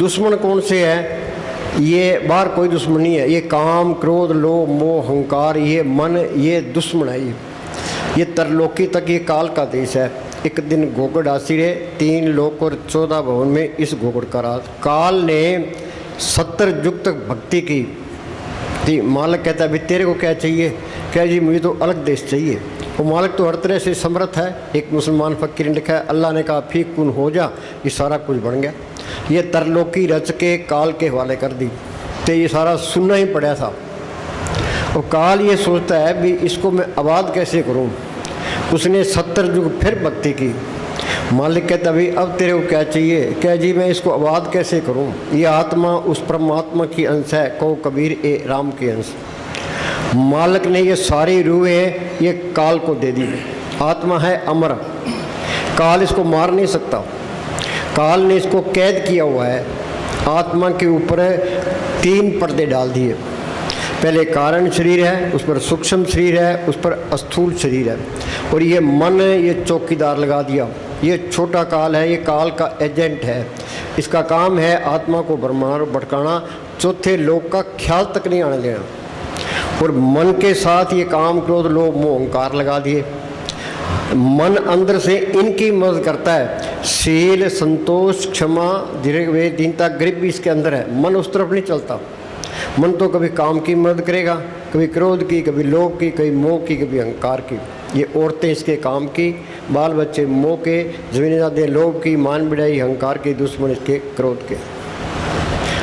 दुश्मन कौन से है? ये बाहर कोई दुश्मन नहीं है, ये काम क्रोध लोभ मोह अहंकार, ये मन, ये दुश्मन है। ये तरलोकी तक ये काल का देश है। एक दिन घोगड़ आसिरे 3 लोक और 14 भवन में इस घोगड़ का राज। काल ने 70 युग तक भक्ति की थी। मालिक कहता है भाई तेरे को क्या चाहिए? क्या जी मुझे तो अलग देश चाहिए। वो मालिक तो हर तरह से समर्थ है। एक मुसलमान फकीर ने लिखा है अल्लाह ने कहा फीक कुन हो जा, ये सारा कुछ बन गया। ये तरलोकी रच के काल के हवाले कर दी, तो ये सारा सुनना ही पड़ा था। और काल ये सोचता है भी इसको मैं आबाद कैसे करूं। उसने 70 युग फिर भक्ति की। मालिक कहता भाई अब तेरे को क्या चाहिए? क्या जी मैं इसको आबाद कैसे करूं? ये आत्मा उस परमात्मा की अंश है, कहो कबीर ए राम के अंश। मालिक ने ये सारी रूहें ये काल को दे दी। आत्मा है अमर, काल इसको मार नहीं सकता। काल ने इसको कैद किया हुआ है। आत्मा के ऊपर 3 पर्दे डाल दिए। पहले कारण शरीर है, उस पर सूक्ष्म शरीर है, उस पर स्थूल शरीर है, और ये मन ये चौकीदार लगा दिया। ये छोटा काल है, ये काल का एजेंट है। इसका काम है आत्मा को भ्रमण भटकाना, चौथे लोक का ख्याल तक नहीं आने देना। और मन के साथ ये काम क्रोध लोभ मोह अहंकार लगा दिए। मन अंदर से इनकी मदद करता है। शील संतोष क्षमा धीरे दीनता गरीबी इसके अंदर है। मन उस तरफ नहीं चलता। मन तो कभी काम की मदद करेगा, कभी क्रोध की, कभी लोभ की, कभी मोह की, कभी अहंकार की। ये औरतें इसके काम की, बाल बच्चे मोह के, जमीन जाते लोभ की, मान बिड़ाई अहंकार के, दुश्मन इसके क्रोध के।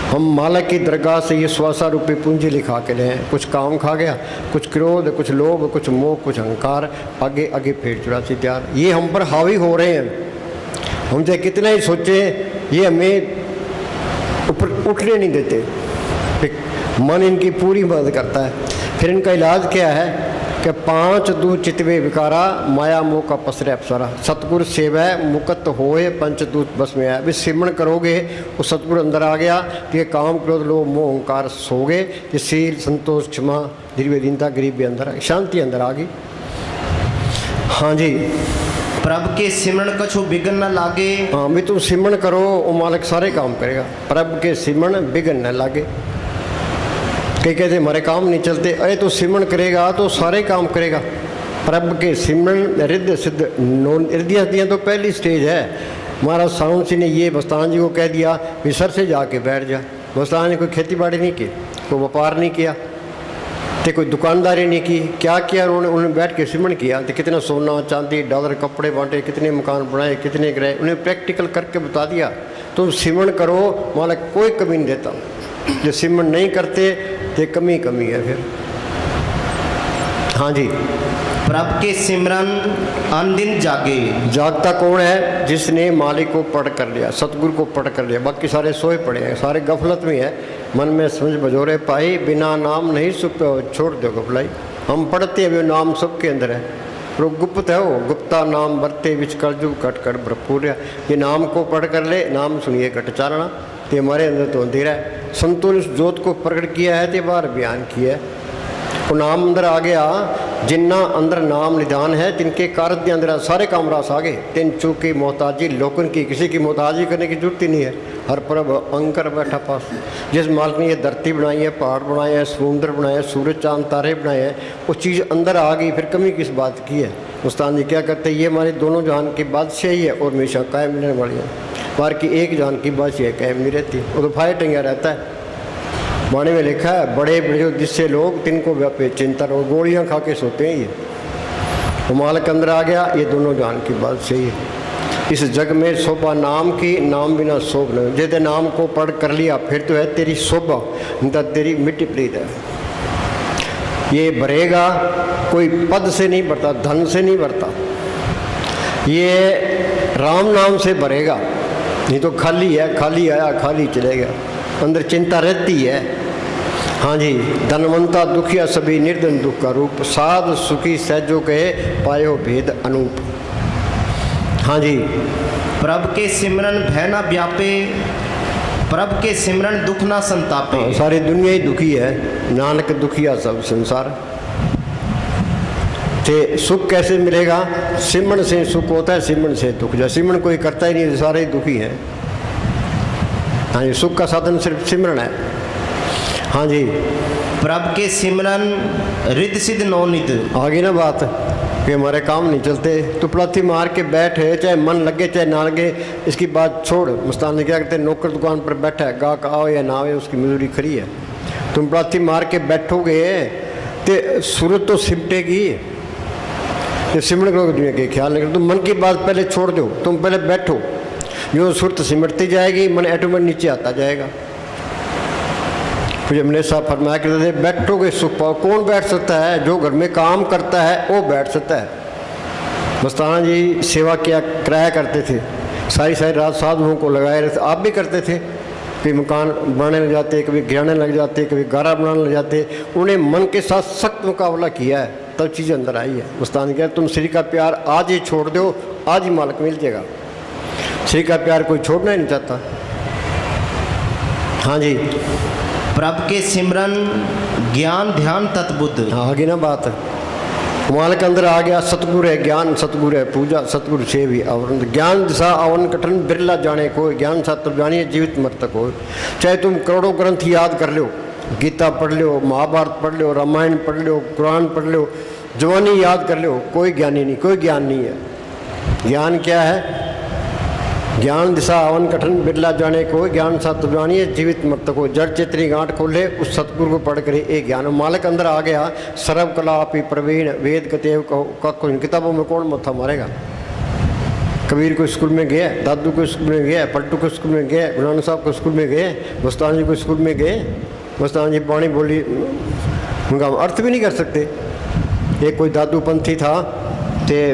हम मालिक की दरगाह से ये 100 रुपये पूंजी लिखा के ले, कुछ काम खा गया, कुछ क्रोध, कुछ लोभ, कुछ मोह, कुछ अहंकार, आगे आगे फेर चुरासी तैयार। ये हम पर हावी हो रहे हैं। हम चाहे कितना ही सोचे ये हमें ऊपर उठने नहीं देते। मन इनकी पूरी मदद करता है। फिर इनका इलाज क्या है कि 5 दूत चितवे विकारा, माया मोह का पसरे अप्सरा, सतगुरु सेवा मुकत होए पंचदूत बस में आया। भी सिमरण करोगे वो सतगुरु अंदर आ गया तो ये काम क्रोध लोभ मोह अहंकार सो गए। ये शील संतोष क्षमा धीरे दीनता गरीबी अंदर आ गई, शांति अंदर आ गई। हाँ जी, प्रभु के सिमरण कछु बिगन न लागे। हाँ भी तुम सिमरण करो वो मालिक सारे काम करेगा। प्रभु के सिमरण बिगन न लागे। कई कहते हमारे काम नहीं चलते, अरे तो सिमरण करेगा तो सारे काम करेगा। प्रभु के सिमरण रिद्ध सिद्ध नोन रिद्धियाँ सिद्धियाँ तो पहली स्टेज है। महाराज साउंड सिंह ने ये बस्तान जी को कह दिया कि सर से जाके बैठ जा। बस्तान ने कोई खेती बाड़ी नहीं की, कोई व्यापार नहीं किया, तो कोई दुकानदारी नहीं की, क्या किया उन्होंने बैठ के सिमरण किया। तो कितना सोना चांदी डॉलर कपड़े बांटे, कितने मकान बनाए, कितने गिराए, उन्हें प्रैक्टिकल करके बता दिया। तुम सिमरण करो मालिक कोई कमी नहीं देता। जो सिमरण नहीं करते तो कमी कमी है फिर। हाँ जी, प्रभु के सिमरन अनदिन जागे। जागता कौन है? जिसने मालिक को पढ़ कर लिया, सतगुरु को पढ़ कर लिया। बाकी सारे सोए पड़े हैं, सारे गफलत में है। मन में समझ बजोरे पाई, बिना नाम नहीं सुप छोड़ दो गफलाई। हम पढ़ते हैं, नाम सबके अंदर है, वो गुप्त है। वो गुप्ता नाम बरते विच कलजुग कट कर भरपूर। ये नाम को पढ़ कर ले, नाम सुनिए घट चालना, तो हमारे अंदर तो अंधेरा है। संतों ने उस जोत को प्रकट किया है तो बाहर बयान किया है। वो नाम अंदर आ गया, जिन्ना अंदर नाम निदान है तिनके कारज के अंदर सारे काम रास आ गए। तिन चूकी मोहताजी लोकन की, किसी की मोहताजी करने की जरूरत ही नहीं है। हर परब अंकर बैठा पास। जिस मालिक ने ये धरती बनाई है, पहाड़ बनाए हैं, समुद्र बनाए हैं, सूरज चांद तारे बनाए हैं, वो चीज़ अंदर आ गई, फिर कमी किस बात की है। उस्ताद जी क्या करते हैं, ये हमारे दोनों जहान की बादशाही है और हमेशा कायम रहने वाली है। बाहर की एक जान की बादशाही कायम नहीं रहती, वो तो फायर टंगा रहता है। वाणी में लिखा है बड़े बड़े जिससे लोग तिनको व्यापे चिंता और गोलियां खा के सोते हैं। ये वो मालिक अंदर आ गया, ये दोनों जान की बात सही है। इस जग में शोभा नाम की, नाम बिना शोभ नहीं। जैसे नाम को पढ़ कर लिया फिर तो है तेरी शोभा, नहीं तो तेरी मिट्टी प्रीत है। ये भरेगा, कोई पद से नहीं भरता, धन से नहीं भरता, ये राम नाम से भरेगा। नहीं तो खाली है, खाली आया खाली चलेगा, अंदर चिंता रहती है। हाँ जी, धनवंता दुखिया सभी निर्धन दुख का रूप, साध सुखी सहजो कहे पायो भेद अनूप। हाँ जी, प्रभु के सिमरन भय न व्यापे, प्रभु के सिमरन दुख ना संतापे। हाँ, सारी दुनिया ही दुखी है, नानक दुखिया सब संसार। ते सुख कैसे मिलेगा? सिमरन से सुख होता है, सिमरन से दुख। जब सिमरन कोई करता ही नहीं, सारे ही दुखी हैं। हाँ जी, सुख का साधन सिर्फ सिमरन है। हाँ जी, प्रभ के सिमरन रिद्ध सिद्ध नौनिध। आगे ना बात कि हमारे काम नहीं चलते, तो प्लाथी मार के बैठे, चाहे मन लगे चाहे ना लगे, इसकी बात छोड़। मस्तान ने क्या कहते हैं, नौकर दुकान पर बैठा है, गाहक आओ या ना आए उसकी मजदूरी खड़ी है। तुम प्लाथी मार के बैठोगे तो सूरत तो सिमटेगी, तो सिमट करोगे दुनिया के ख्याल नहीं। तुम मन की बात पहले छोड़ दो, तुम पहले बैठो, जो सूरत सिमटती जाएगी मन ऑटोमेटिक नीचे आता जाएगा। फिर हमने साहब फरमाया करते थे, बैठोगे सुख पाओ। कौन बैठ सकता है? जो घर में काम करता है वो बैठ सकता है। मस्ताना जी सेवा किया कराया करते थे, सारी सारी रात साधुओं को लगाए रहते। आप भी करते थे, कभी मकान बनाने लग जाते, कभी गिराने लग जाते, कभी गारा बनाने लग जाते। उन्हें मन के साथ सख्त मुकाबला किया है, तब चीज़ अंदर आई है। मस्तान क्या, तुम श्री का प्यार आज ही छोड़ दो, आज ही मालिक मिल जाएगा। श्री का प्यार कोई छोड़ना ही नहीं चाहता। हाँ जी, प्रभ के सिमरन ज्ञान ध्यान तत्बुद्ध। आगे ना बात माल के अंदर आ गया, सतगुरु है ज्ञान, सतगुरु है पूजा, सतगुरु से भी आवरण। ज्ञान दिशा आवन कठिन बिरला जाने को, ज्ञान शास्त्र जानिए जीवित मृतक हो। चाहे तुम करोड़ों ग्रंथ याद कर लो, गीता पढ़ लो, महाभारत पढ़ लो, रामायण पढ़ लो, कुरान पढ़ लो, जवानी याद कर लो, कोई ज्ञानी नहीं, कोई ज्ञान नहीं है। ज्ञान क्या है? ज्ञान दिशा आवन कठिन बिरला जाने को, ज्ञान शास्त्र जानिए जीवित मृतक हो। जड़ चित्री गांठ खोले, उस सतगुरु को पढ़ कर एक ज्ञान। मालिक अंदर आ गया, सर्व कला आपी प्रवीण, वेद कतेव का किताबों में कौन मत्था मारेगा? कबीर को स्कूल में गए, दादू को स्कूल में गए, पलटू को स्कूल में गए, गुरु साहब को स्कूल में गए, मस्तान जी को स्कूल में गए। मस्तान जी पानी बोली उनका अर्थ भी नहीं कर सकते। एक कोई दादू पंथी था, ते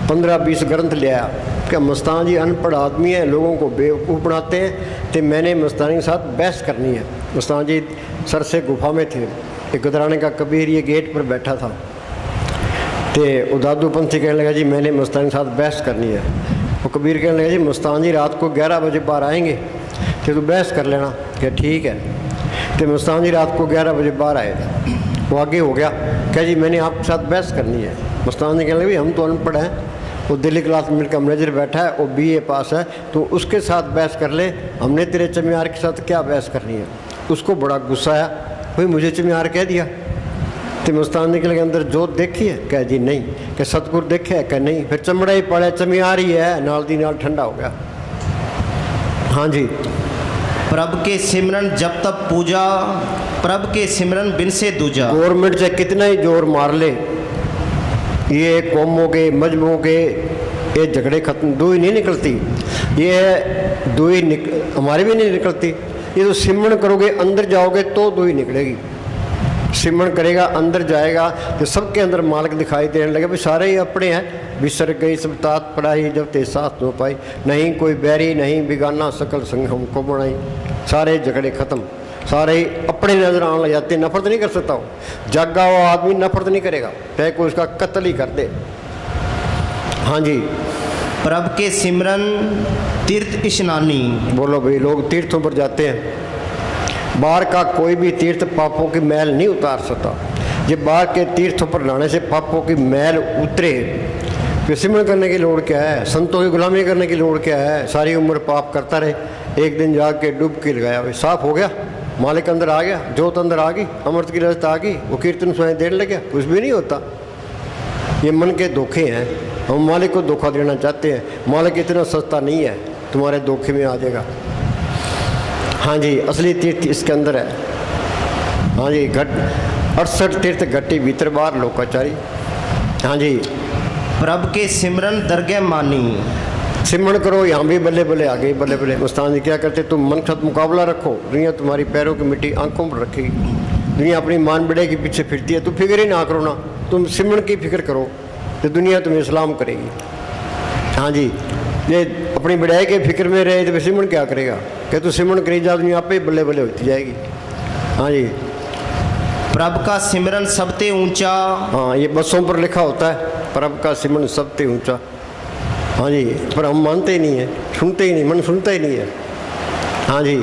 15-20 ग्रंथ ले आया। क्या मस्तान जी अनपढ़ आदमी है, लोगों को बेवकूफ़ बनाते हैं, तो मैंने मस्तानी के साथ बहस करनी है। मस्तान जी सर से गुफा में थे, एक गुदराने का कबीर ये गेट पर बैठा था, तो वो दादू पंथी कहने लगा जी मैंने मस्तानी के साथ बहस करनी है। वो कबीर कहने लगा जी मस्तान जी रात को 11 बजे बाहर आएंगे, तो तू बहस कर लेना। क्या ठीक है। तो मस्तान जी रात को 11 बजे बाहर आए, वो आगे हो गया, क्या जी मैंने आपके साथ बहस करनी है। मस्तान जी कहने लगे हम तो अनपढ़ हैं, वो दिल्ली क्लास में मिलकर मैनेजर बैठा है, वो BA पास है, तो उसके साथ बहस कर ले, हमने तेरे चमियार के साथ क्या बहस करनी है। उसको बड़ा गुस्सा आया, भाई मुझे चमियार कह दिया। तो मस्तान जी के अंदर जोत देखी है? कह जी नहीं। क्या सतगुरु देखे है? कह नहीं। फिर चमड़ा ही पड़ा, चमियार ही है, नाल दी नाल ठंडा हो गया। हाँ जी, प्रभ के सिमरन जब तब पूजा, प्रभ के सिमरन बिन से दूजा। गवर्नमेंट से कितना ही जोर मार ले, ये कौमों के मजहबों के ये झगड़े खत्म, दो ही नहीं निकलती। ये दो ही हमारी भी नहीं निकलती। ये तो सिमरन करोगे अंदर जाओगे तो दो ही निकलेगी। सिमरन करेगा अंदर जाएगा तो सबके अंदर मालिक दिखाई देने लगे, भाई सारे ही अपने हैं। बिसर गई सब तात पढ़ाई, जब ते साथ हो पाई, नहीं कोई बैरी नहीं बिगाना, सकल संग हमको बनाई। सारे झगड़े खत्म, सारे ही अपने नजर आने लग जाते। नफरत नहीं कर सकता हो, जागा हुआ आदमी नफरत नहीं करेगा, चाहे कोई उसका कत्ल ही कर दे। हाँ जी, प्रभ के सिमरन तीर्थ स्नानी। बोलो भाई, लोग तीर्थों पर जाते हैं, बाहर का कोई भी तीर्थ पापों की मैल नहीं उतार सकता। जब बाहर के तीर्थों पर नहाने से पापों की मैल उतरे, फिर सिमरन करने की लोड़ क्या है? संतों की गुलामी करने की लोड़ क्या है? सारी उम्र पाप करता रहे, एक दिन जाके डुबकी लगाया, भाई साफ हो गया, मालिक अंदर आ गया, जोत अंदर आ गई, अमृत की रजत आ गई, वो कीर्तन सुनाई देने लग गया, कुछ भी नहीं होता। ये मन के धोखे हैं, हम मालिक को धोखा देना चाहते हैं। मालिक इतना सस्ता नहीं है, तुम्हारे धोखे में आ जाएगा। हाँ जी, असली तीर्थ इसके अंदर है। हाँ जी, 68 तीर्थ घट्टी भीतर बाहर लोकाचारी। हाँ जी, प्रभ के सिमरन दरगह मानी। सिमरन करो, यहाँ भी बल्ले बल्ले आ गई, बल्ले बल्ले। मस्तान जी क्या करते, तुम मन के साथ मुकाबला रखो, दुनिया तुम्हारी पैरों की मिट्टी आंखों पर रखेगी। दुनिया अपनी मान बिड़े के पीछे फिरती है, तुम फिक्र ही ना करो ना, तुम सिमरन की फिक्र करो तो दुनिया तुम्हें इस्लाम करेगी। हाँ जी, ये अपनी बढ़ाई के फिक्र में रहे तो सिमरन क्या करेगा? क्या तू सिमरन करी जा, दुनिया पे बल्ले बल्ले होती जाएगी। हाँ जी, प्रभ का सिमरन सबसे ऊंचा। हाँ, ये बसों पर लिखा होता है, प्रभ का सिमरन सबसे ऊंचा। हाँ जी, पर हम मानते ही नहीं है, सुनते ही नहीं, मन सुनता ही नहीं है। हाँ जी,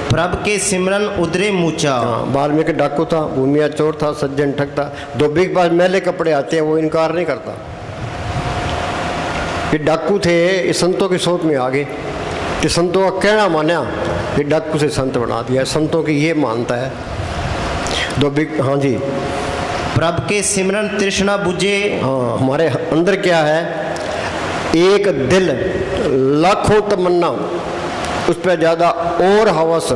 प्रभ के सिमरन उदरे मूचा। हाँ, वाल्मीकि डाकू था, भूमिया चोर था, सज्जन ठग था। धोबी के पास मैले कपड़े आते हैं, वो इनकार नहीं करता। ये डाकू थे, ये संतों की सोच में आ गए। कि संतों का कहना माना कि डाकू से संत बना दिया। संतों की ये मानता है। हाँ जी, प्रभु के सिमरन तृष्णा बुझे। हाँ, हमारे अंदर क्या है, एक दिल लाखों तमन्ना, उस पर ज़्यादा और हवस,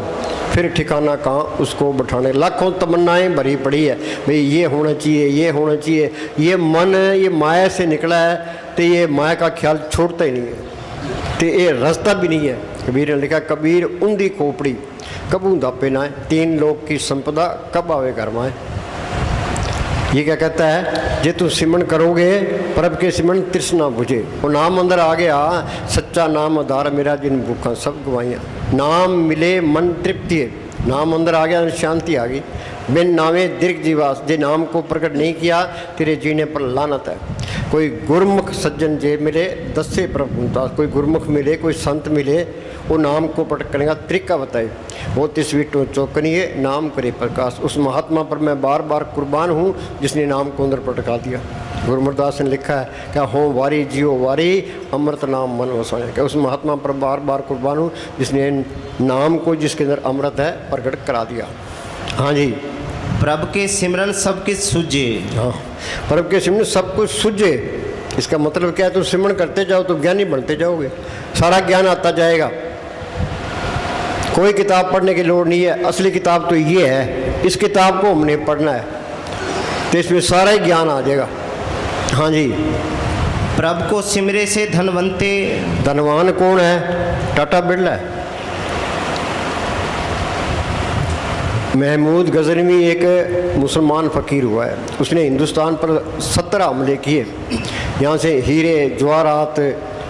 फिर ठिकाना कहाँ उसको बैठाने। लाखों तमन्नाएं भरी पड़ी है, भाई ये होना चाहिए, ये होना चाहिए। ये मन ये माया से निकला है, तो ये माया का ख्याल छोड़ता ही नहीं है, तो ये रास्ता भी नहीं है। कबीर ने लिखा, कबीर उंदी खोपड़ी कबू दापे ना, 3 लोग की संपदा कब आवे घर माए। ये क्या कहता है, जे तू सिमरन करोगे प्रभ के सिमरन तृष्णा बुझे। वो नाम अंदर आ गया, सच्चा नाम आधार मेरा जिन भूखा सब गवाइयाँ। नाम मिले मन तृप्ति है, नाम अंदर आ गया, शांति आ गई। बिन नामे दीर्घ जीवास, जे नाम को प्रकट नहीं किया तेरे जीने पर लानत है। कोई गुरमुख सज्जन जे मिले दस्से प्रभुता, कोई गुरमुख मिले, कोई संत मिले, वो नाम को प्रकट करेगा, तरीका बताए। वो तिसवीटों चौकनिए नाम करे प्रकाश। उस महात्मा पर मैं बार बार कुर्बान हूँ जिसने नाम को अंदर प्रटका दिया। गुरु अमरदास ने लिखा है, क्या हो वारी जियो वारी अमृत नाम मन वसाया। क्या उस महात्मा पर बार बार कुर्बान हूँ जिसने नाम को, जिसके अंदर अमृत है, प्रकट करा दिया। हाँ जी, प्रभु के सिमरन सब कुछ सूझे। हाँ, प्रभु के सिमरन सब कुछ सूझे। इसका मतलब क्या है, तो सिमरन करते जाओ तो ज्ञानी बनते जाओगे, सारा ज्ञान आता जाएगा। कोई किताब पढ़ने की लोड़ नहीं है, असली किताब तो ये है, इस किताब को हमने पढ़ना है, तो इसमें सारा ही ज्ञान आ जाएगा। हाँ जी, प्रभु को सिमरे से धनवंते। धनवान कौन है, टाटा बिरला है। महमूद गजनवी एक मुसलमान फ़कीर हुआ है, उसने हिंदुस्तान पर 17 हमले किए। यहाँ से हीरे जवाहरात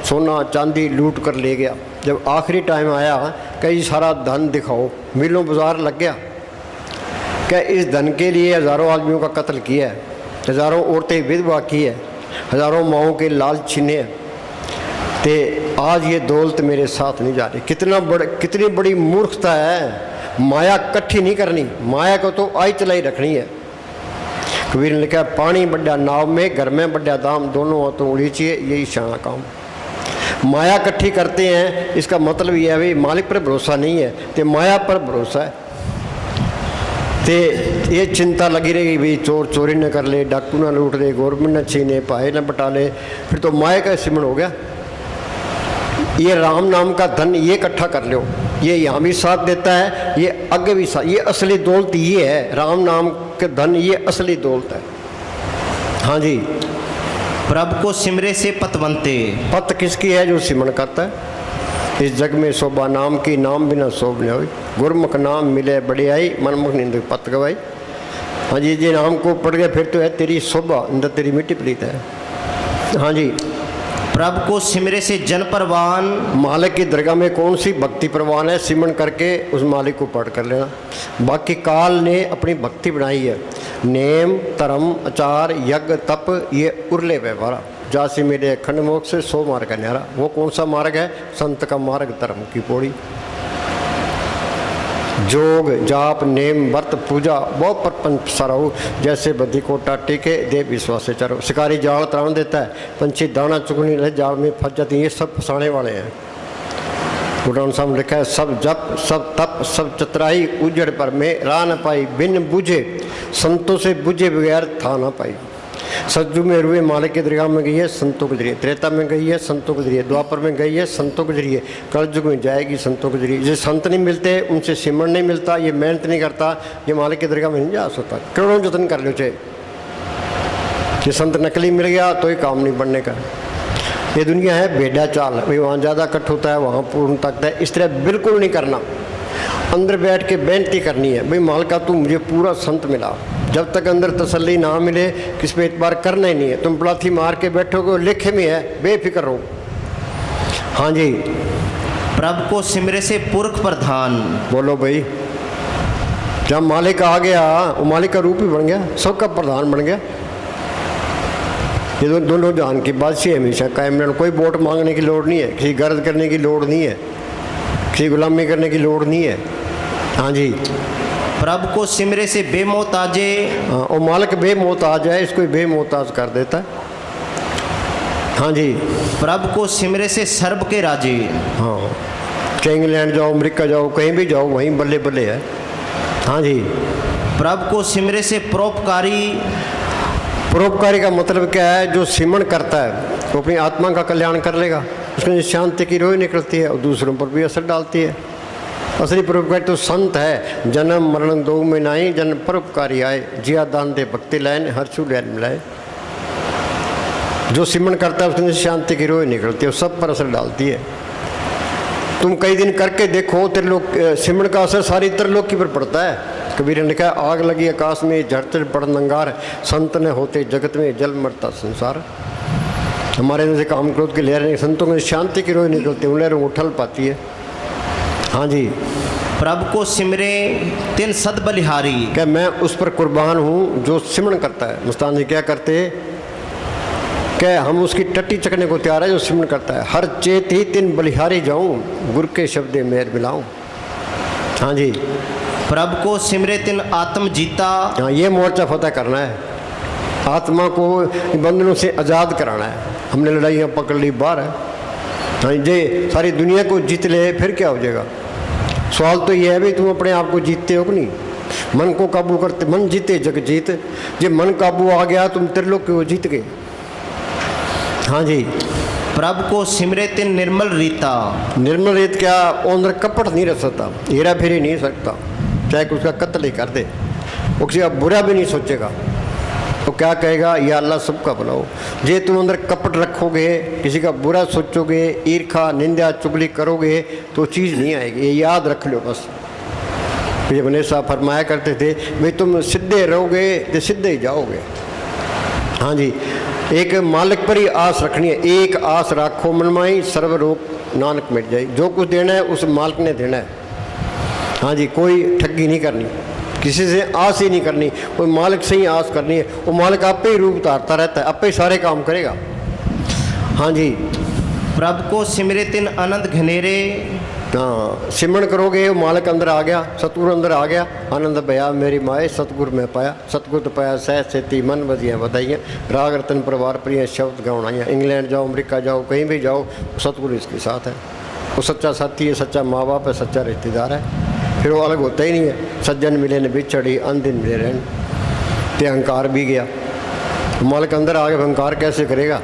सोना चांदी लूट कर ले गया। जब आखिरी टाइम आया, कई सारा धन दिखाओ, मिलों बाजार लग गया। क्या इस धन के लिए हज़ारों आदमियों का कत्ल किया है, हज़ारों औरतें विधवा की है, हज़ारों माओं के लाल छीने हैं, तो आज ये दौलत मेरे साथ नहीं जा रही। कितनी बड़ी मूर्खता है। माया इकट्ठी नहीं करनी, माया को तो आई चलाई रखनी है। कबीर ने लिखा, पानी बड्डा नाव में, घर में बड्डा दाम, दोनों हाथों उड़ीचिए यही शाना काम। माया इकट्ठी करते हैं, इसका मतलब यह है भाई मालिक पर भरोसा नहीं है, तो माया पर भरोसा है। तो ये चिंता लगी रहेगी, भाई चोर चोरी न कर ले, डाकू ना लूट ले, गवर्नमेंट न छीने, पाए न बटा ले, फिर तो माया का सिमरन हो गया। ये राम नाम का धन ये इकट्ठा कर लो, ये यहाँ भी साथ देता है, ये आगे भी साथ। ये असली दौलत ये है, राम नाम के धन ये असली दौलत है। हाँ जी, प्रभु को सिमरे से पतवंते। पत किसकी है, जो सिमरन करता है। इस जग में शोभा नाम की, नाम बिना शोभ न होई। गुरमुख नाम मिले बड़े आई, मनमुख निंद पत गवाई। हाँ जी, ये नाम को पढ़ गए फिर तो है तेरी शोभा, अंदर तेरी मिट्टी प्रीत है। हाँ जी, प्रभु को सिमरे से जन परवान। मालिक की दरगाह में कौन सी भक्ति परवान है, सिमरन करके उस मालिक को पढ़ कर लेना। बाकी काल ने अपनी भक्ति बनाई है, नेम धर्म आचार यज्ञ तप ये उरले व्यवहार। जासी मेरे अखंड मोक्ष से 100 मार्ग है न्यारा। वो कौन सा मार्ग है, संत का मार्ग, धर्म की पौड़ी। जोग जाप नेम व्रत पूजा बहुत प्रपंच सराऊ, जैसे बद्धी को टाटे के देव विश्वास से चरो। शिकारी जाल त्राण देता है, पंछी दाना चुगनी रहे जाल में फंस जाती है, ये सब फंसाने वाले हैं। गुरु साहब लिखा है, सब जप सब तप सब चतराई, उजड़ पर में राह न पाई, बिन बुझे संतों से बुझे बगैर था ना पाई। सज्जू में रुए मालिक के दरगाह में गई है संतों के जरिए, त्रेता में गई है संतों के जरिए, द्वापर में गई है संतों के जरिए, कलयुग में जाएगी संतों के जरिए। जो संत नहीं मिलते, उनसे सिमरन नहीं मिलता, ये मेहनत नहीं करता, ये मालिक के दरगाह में नहीं जा सकता। करोड़ों जतन कर लो चाहे, ये संत नकली मिल गया तो ही काम नहीं बनने का। ये दुनिया है भेड़ा चाल, भाई वहाँ ज़्यादा कट होता है, वहाँ पूर्ण तकता है, इस तरह बिल्कुल नहीं करना। अंदर बैठ के बेनती करनी है, भाई मालिका तू मुझे पूरा संत मिला। जब तक अंदर तसल्ली ना मिले, किस पे एतबार करना ही नहीं है। तुम पलाथी मार के बैठोगे, लेखे में है, बेफिक्र रहो। हाँ जी, प्रभु को सिमरे से पुरख प्रधान। बोलो भाई, जब मालिक आ गया, वो मालिक का रूप ही बन गया, सबका प्रधान बन गया। ये दोनों जान की बादशाही हमेशा कायम रहना। कोई वोट मांगने की लोड़ नहीं है, किसी गर्द करने की लोड़ नहीं है, किसी गुलामी करने की लोड़ नहीं है। हाँ जी, प्रभु को सिमरे से बेमोहताजे। हाँ, और मालिक बेमोहताज है, इसको बेमोहताज कर देता है। हाँ जी, प्रभु को सिमरे से सर्ब के राजे। हाँ, चाहे इंग्लैंड जाओ, अमेरिका जाओ, कहीं भी जाओ, वहीं बल्ले बल्ले है। हाँ जी। प्रभु को सिमरे से परोपकारी। परोपकारी का मतलब क्या है? जो सिमरण करता है वो अपनी आत्मा का कल्याण कर लेगा, उसमें शांति की रोह निकलती है और दूसरों पर भी असर डालती है। असली परोपकारी तो संत है। जन्म मरण दो में नाई, जन्म परोपकारी आए, जिया दान दे भक्ति लाइन, हर छू लैन मिलाए। जो सिमरण करता है उसमें शांति की रोह निकलती है, सब पर असर डालती है। तुम कई दिन करके देखो, त्रिलोक सिमरण का असर सारी त्रिलोकी पर पड़ता है। कबीर ने लिखा, आग लगी आकाश में, झड़ते पड़न अंगार, संत न होते जगत में, जल मरता संसार। हमारे जैसे काम क्रोध की लहरें, संतों में शांति की रोह निकलती है, लहरों उठल पाती है। हाँ जी। प्रभु को सिमरे तिन सद बलिहारी। क्या मैं उस पर कुर्बान हूँ जो सिमरण करता है। मस्तान जी क्या करते, क्या हम उसकी टट्टी चकने को तैयार है जो सिमरण करता है। हर चेत ही तिन बलिहारी जाऊँ, गुर के शब्दे मेर मिलाऊँ। हाँ जी। प्रभु को सिमरे तिन आत्म जीता। हाँ, ये मोर्चा फतेह करना है, आत्मा को बंधनों से आज़ाद कराना है। हमने लड़ाइयाँ पकड़ ली, बाहर है। हाँ जी, सारी दुनिया को जीत ले फिर क्या हो जाएगा। सवाल तो ये है भी तुम अपने आप को जीतते हो कि नहीं। मन को काबू करते, मन जीते जग जीत। जब मन काबू आ गया तुम त्रिलोक को जीत गए। हाँ जी। प्रभु को सिमरे तिन निर्मल रीता। निर्मल रीत क्या? अंदर कपट नहीं रख सकता, हेरा फेरी नहीं सकता, चाहे उसका कत्ल ही कर दे, वो किसी का बुरा भी नहीं सोचेगा। तो क्या कहेगा, या अल्लाह सबका भला हो। जे तुम अंदर कपट रखोगे, किसी का बुरा सोचोगे, ईर्खा निंदा चुगली करोगे तो चीज़ नहीं आएगी। ये याद रख लो बस। ये बने साहब फरमाया करते थे, भाई तुम सीधे रहोगे तो सीधे ही जाओगे। हाँ जी। एक मालिक पर ही आस रखनी है। एक आस राखो मन माई, सर्व रोग नानक मिट जाए। जो कुछ देना है उस मालिक ने देना है। हाँ जी। कोई ठगी नहीं करनी, किसी से आस ही नहीं करनी, कोई मालिक से ही आस करनी है। वो मालिक आपे ही रूप धारता रहता है, आपे ही सारे काम करेगा। हाँ जी। प्रभु को सिमरे तिन आनंद घनेरे। हाँ, सिमरण करोगे वो मालिक अंदर आ गया, सतगुरु अंदर आ गया। आनंद भया मेरी माए, सतगुरु में पाया, सतगुरु तो पाया सहज सेती, मन बजियाँ बधाइयाँ, राग रतन परिवार प्रिय शब्द गौणाइयाँ। इंग्लैंड जाओ, अमेरिका जाओ, कहीं भी जाओ, सतगुरु इसके साथ है। वो सच्चा साथी है, सच्चा माँ बाप है, सच्चा रिश्तेदार है। फिर वो अलग होता ही नहीं है। सज्जन मिले ने बिछड़ी, अनदिन मिले रहन। ते अहंकार भी गया, मालिक अंदर आ गया, अहंकार कैसे करेगा।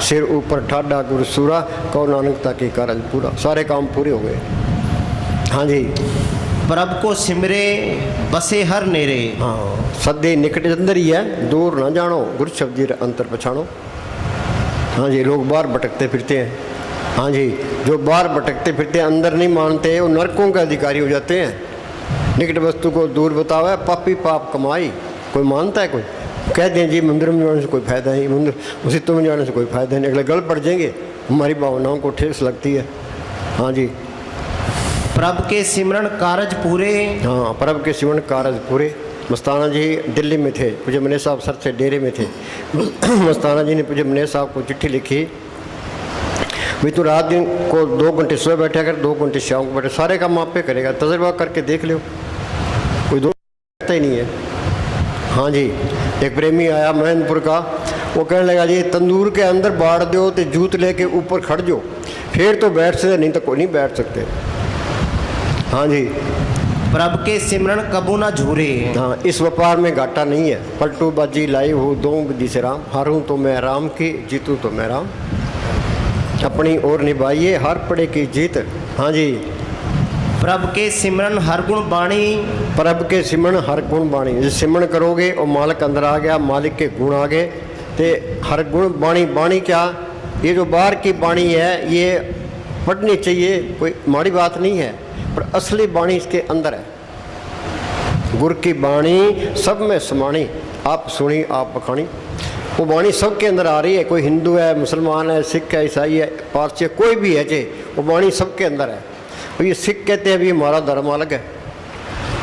सिर ऊपर ठाडा गुरु सूरा, कौ नानकता के कारज पूरा। सारे काम पूरे हो गए। हाँ जी। प्रभु को सिमरे बसे हर नेरे। हाँ, सदे निकट अंदर ही है, दूर ना जानो, गुरु शब्दी अंतर पछाणो। हाँ जी। लोग बाहर भटकते फिरते हैं। हाँ जी। जो बाहर भटकते फिरते हैं, अंदर नहीं मानते, वो नरकों के अधिकारी हो जाते हैं। निकट वस्तु को दूर बतावे, पापी पाप कमाई। कोई मानता है? कोई कह दें जी मंदिर में जाने से कोई फायदा नहीं, मंदिर मस्जिदों में जाने से कोई फायदा नहीं, अगले गल पड़ जाएंगे, हमारी भावनाओं को ठेस लगती है। हाँ जी। प्रभु के सिमरण कारज पूरे। हाँ, प्रभु के सिमरण कारज पूरे। मस्ताना जी दिल्ली में थे, पूज्य मनेर साहब सर से डेरे में थे। मस्ताना जी ने पूज्य मनेर साहब को चिट्ठी लिखी, भाई तू रात दिन को 2 घंटे सुबह बैठा कर, 2 घंटे शाम को बैठे, सारे काम आप पे करेगा, तजर्बा करके देख लो, कोई दो ही नहीं है। हाँ जी। एक प्रेमी आया महेंद्रपुर का, वो कहने लगा जी तंदूर के अंदर बाढ़ दो तो जूत लेके ऊपर खड़ जाओ, फिर तो बैठ सकते, नहीं तो कोई नहीं बैठ सकते। हाँ जी। प्रभु के सिमरण कबू ना झूरे। हाँ, इस व्यापार में घाटा नहीं है। पलटू बाजी लाई हो दो विधि से राम, हारूं तो मैं राम की, जीतूं तो मैं राम। अपनी ओर निभाइए हर पड़े की जीत। हाँ जी। प्रभु के सिमरन हर गुण बाणी। प्रभु के सिमरण हर गुण बाणी। जो सिमरण करोगे और मालिक अंदर आ गया, मालिक के गुण आ गए, तो हर गुण बाणी। बाणी क्या? ये जो बाहर की बाणी है ये पढ़नी चाहिए, कोई माड़ी बात नहीं है, पर असली बाणी इसके अंदर है। गुर की बाणी सब में समाणी, आप सुनी आप बखानी। वो बाणी सबके अंदर आ रही है, कोई हिंदू है, मुसलमान है, सिख है, ईसाई है, पारसी है, कोई भी है, जे वो बाणी सबके अंदर है। और ये सिख कहते हैं भी हमारा धर्म अलग है,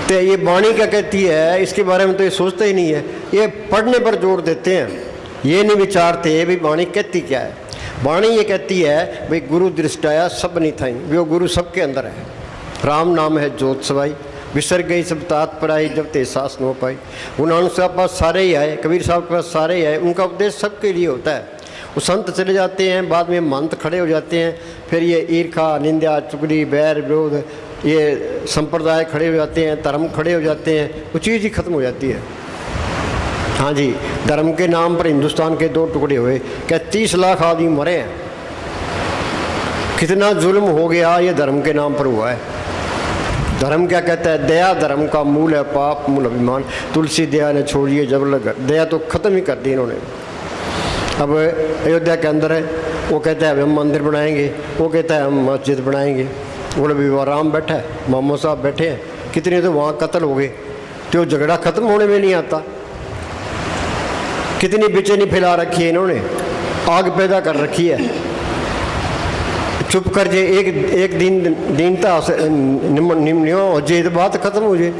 तो ये बाणी क्या कहती है इसके बारे में तो ये सोचते ही नहीं है। ये पढ़ने पर जोर देते हैं, ये नहीं विचारते भी बाणी कहती क्या है। बाणी ये कहती है भाई गुरु दृष्टाया सब नहीं थाई, वो गुरु सबके अंदर है। राम नाम है जोत सवाई, विसर गई सब तात पर आई, जब ते सास न हो पाई। गुरु नानक साहब पास सारे ही आए, कबीर साहब के पास सारे ही आए, उनका उपदेश सबके लिए होता है। वो संत चले जाते हैं, बाद में महंत खड़े हो जाते हैं, फिर ये ईर्खा, निंदा, चुगली, बैर विरोध, ये संप्रदाय खड़े हो जाते हैं, धर्म खड़े हो जाते हैं, वो चीज़ ही खत्म हो जाती है। हाँ जी, धर्म के नाम पर हिंदुस्तान के 2 टुकड़े हुए, क्या 30 लाख आदमी मरे हैं। कितना जुल्म हो गया ये धर्म के नाम पर हुआ है। धर्म क्या कहता है? दया धर्म का मूल है, पाप मूल अभिमान। तुलसी दया ने छोड़िए जब लग, दया तो ख़त्म ही कर दी इन्होंने। अब अयोध्या के अंदर है, वो कहता है हम मंदिर बनाएंगे, वो कहता है हम मस्जिद बनाएंगे। बोले भी राम बैठा है, मामो साहब बैठे हैं, कितने तो वहाँ कत्ल हो गए, तो झगड़ा ख़त्म होने में नहीं आता। कितनी बेचैनी फैला रखी है इन्होंने, आग पैदा कर रखी है। चुप कर जे एक दीनता हो जे तो बात खत्म हो जाए।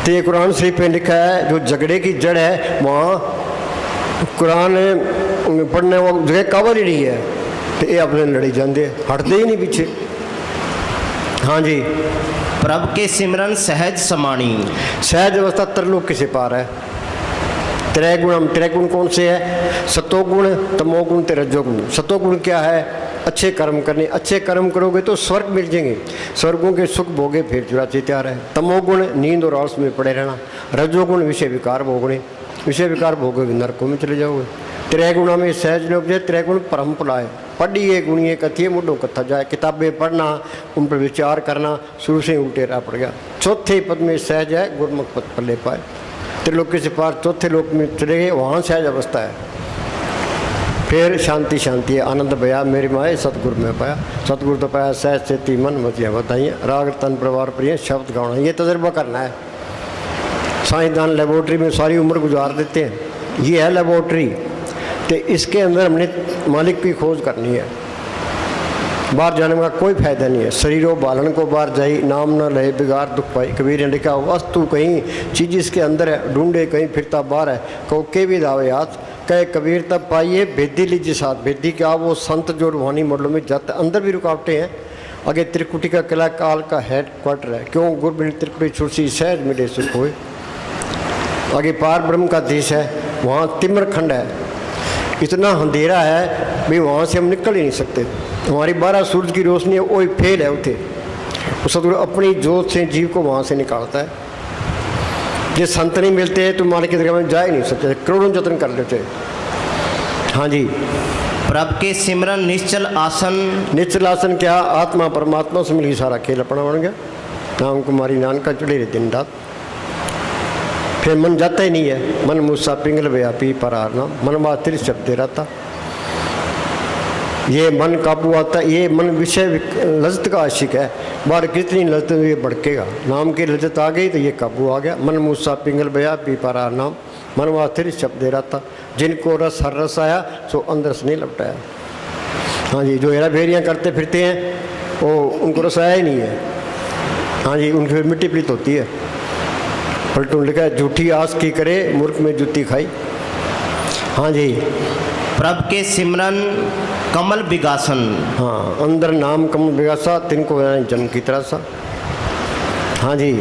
तो ये कुरान शरीफ पे लिखा है जो झगड़े की जड़ है वहाँ कुरान पढ़ने वो जगह काबल ही नहीं है, तो ये अपने लड़ी जाते हटते ही नहीं पीछे। हाँ जी, प्रभु के सिमरन सहज समाणी। सहज अवस्था त्रिलोक से पार है। त्रैगुण कौन से है? सतोगुण, तमोगुण, रजोगुण। सतोगुण क्या है? अच्छे कर्म करने, अच्छे कर्म करोगे तो स्वर्ग मिल जाएंगे, स्वर्गों के सुख भोगे फिर चुराचे तैयार है। तमोगुण नींद और आलस में पड़े रहना। रजोगुण विषय विकार भोगने, विषय विकार भोगोगे नरकों में चले जाओगे। त्रैगुणा में सहज लोग जाए, त्रैगुण परम पुलाए। पढ़िए गुणिए कथिए मुड्ढों कथा जाए। किताबें पढ़ना, उन पर विचार करना, शुरू से उल्टे राह पड़ गया। चौथे पद में सहज है, गुरमुख पद पर ले पाए। त्रिलोक से पार चौथे लोक में चले गए, वहाँ सहज अवस्था है। फिर शांति शांति है, आनंद भया मेरी माए सतगुरु में पाया। सतगुरु तो पाया सहज से मन मचिया बताइए। राग तन परिवार प्रिय शब्द गाना, ये तजर्बा करना है। साइंसदान लेबोरेटरी में सारी उम्र गुजार देते हैं, ये है लेबोरेटरी। तो इसके अंदर हमने मालिक की खोज करनी है। बाहर जाने का कोई फायदा नहीं है। शरीरों बालन को बाहर जाई, नाम न लहे बिगाड़ दुख पाई। कबीर ने लिखा वस्तु कहीं चीज़ इसके अंदर है, ढूंढे कहीं फिरता बाहर है। कहो के भी दावे हाथ, कहे कबीर तब पाइए भेदी लीजिए साथ। भेदी क्या? वो संत जो रूहानी मॉडलों में जाते, अंदर भी रुकावटें हैं। आगे त्रिकुटी का किला काल का हेड क्वार्टर है। क्यों? गुरबिन त्रिकुटी छुड़सी सहज मिले सुख होए। आगे पार ब्रह्म का देश है, वहाँ तिम्र खंड है। इतना अंधेरा है भाई वहाँ से हम निकल ही नहीं सकते। हमारी 12 सूरज की रोशनी है, वही फेल है उठे। सतगुरु अपनी जोत से जीव को वहाँ से निकालता है। जो संत नहीं मिलते हैं तो मालिक की दरगाह में जा ही नहीं सकते, करोड़ों जतन कर लेते। हाँ जी, प्रभु के सिमरन निश्चल आसन। निश्चल आसन क्या? आत्मा परमात्मा से मिली सारा खेल अपना बन गया। नाम कुमारी नानका चढ़े रहे दिन रात। फिर मन जाता ही नहीं है। मन मूसा पिंगल व्यापी परारना, मन मात्र शब्द रहता। ये मन काबू आता, ये मन विषय लज्जत का आशिक है। बाहर कितनी लज्जत ये भड़केगा, नाम की लज्जत आ गई तो ये काबू आ गया। मन मूसा पिंगल बया पी पारा नाम, मन मात्र शब्द रहता। जिनको रस हर रस आया सो अंदर से नहीं लपटाया। हाँ जी, जो हेरा फेरियाँ करते फिरते हैं वो उनको रस आया ही नहीं है। हाँ जी, उनकी मिट्टी पलीत होती है। पलटून लिखा है झूठी आस की करे मूर्ख में जूती खाई। हाँ जी, प्रभु के सिमरन कमल विगासन। हाँ, अंदर नाम कमल विगासा, तिनको जन्म की तरह सा। हाँ जी,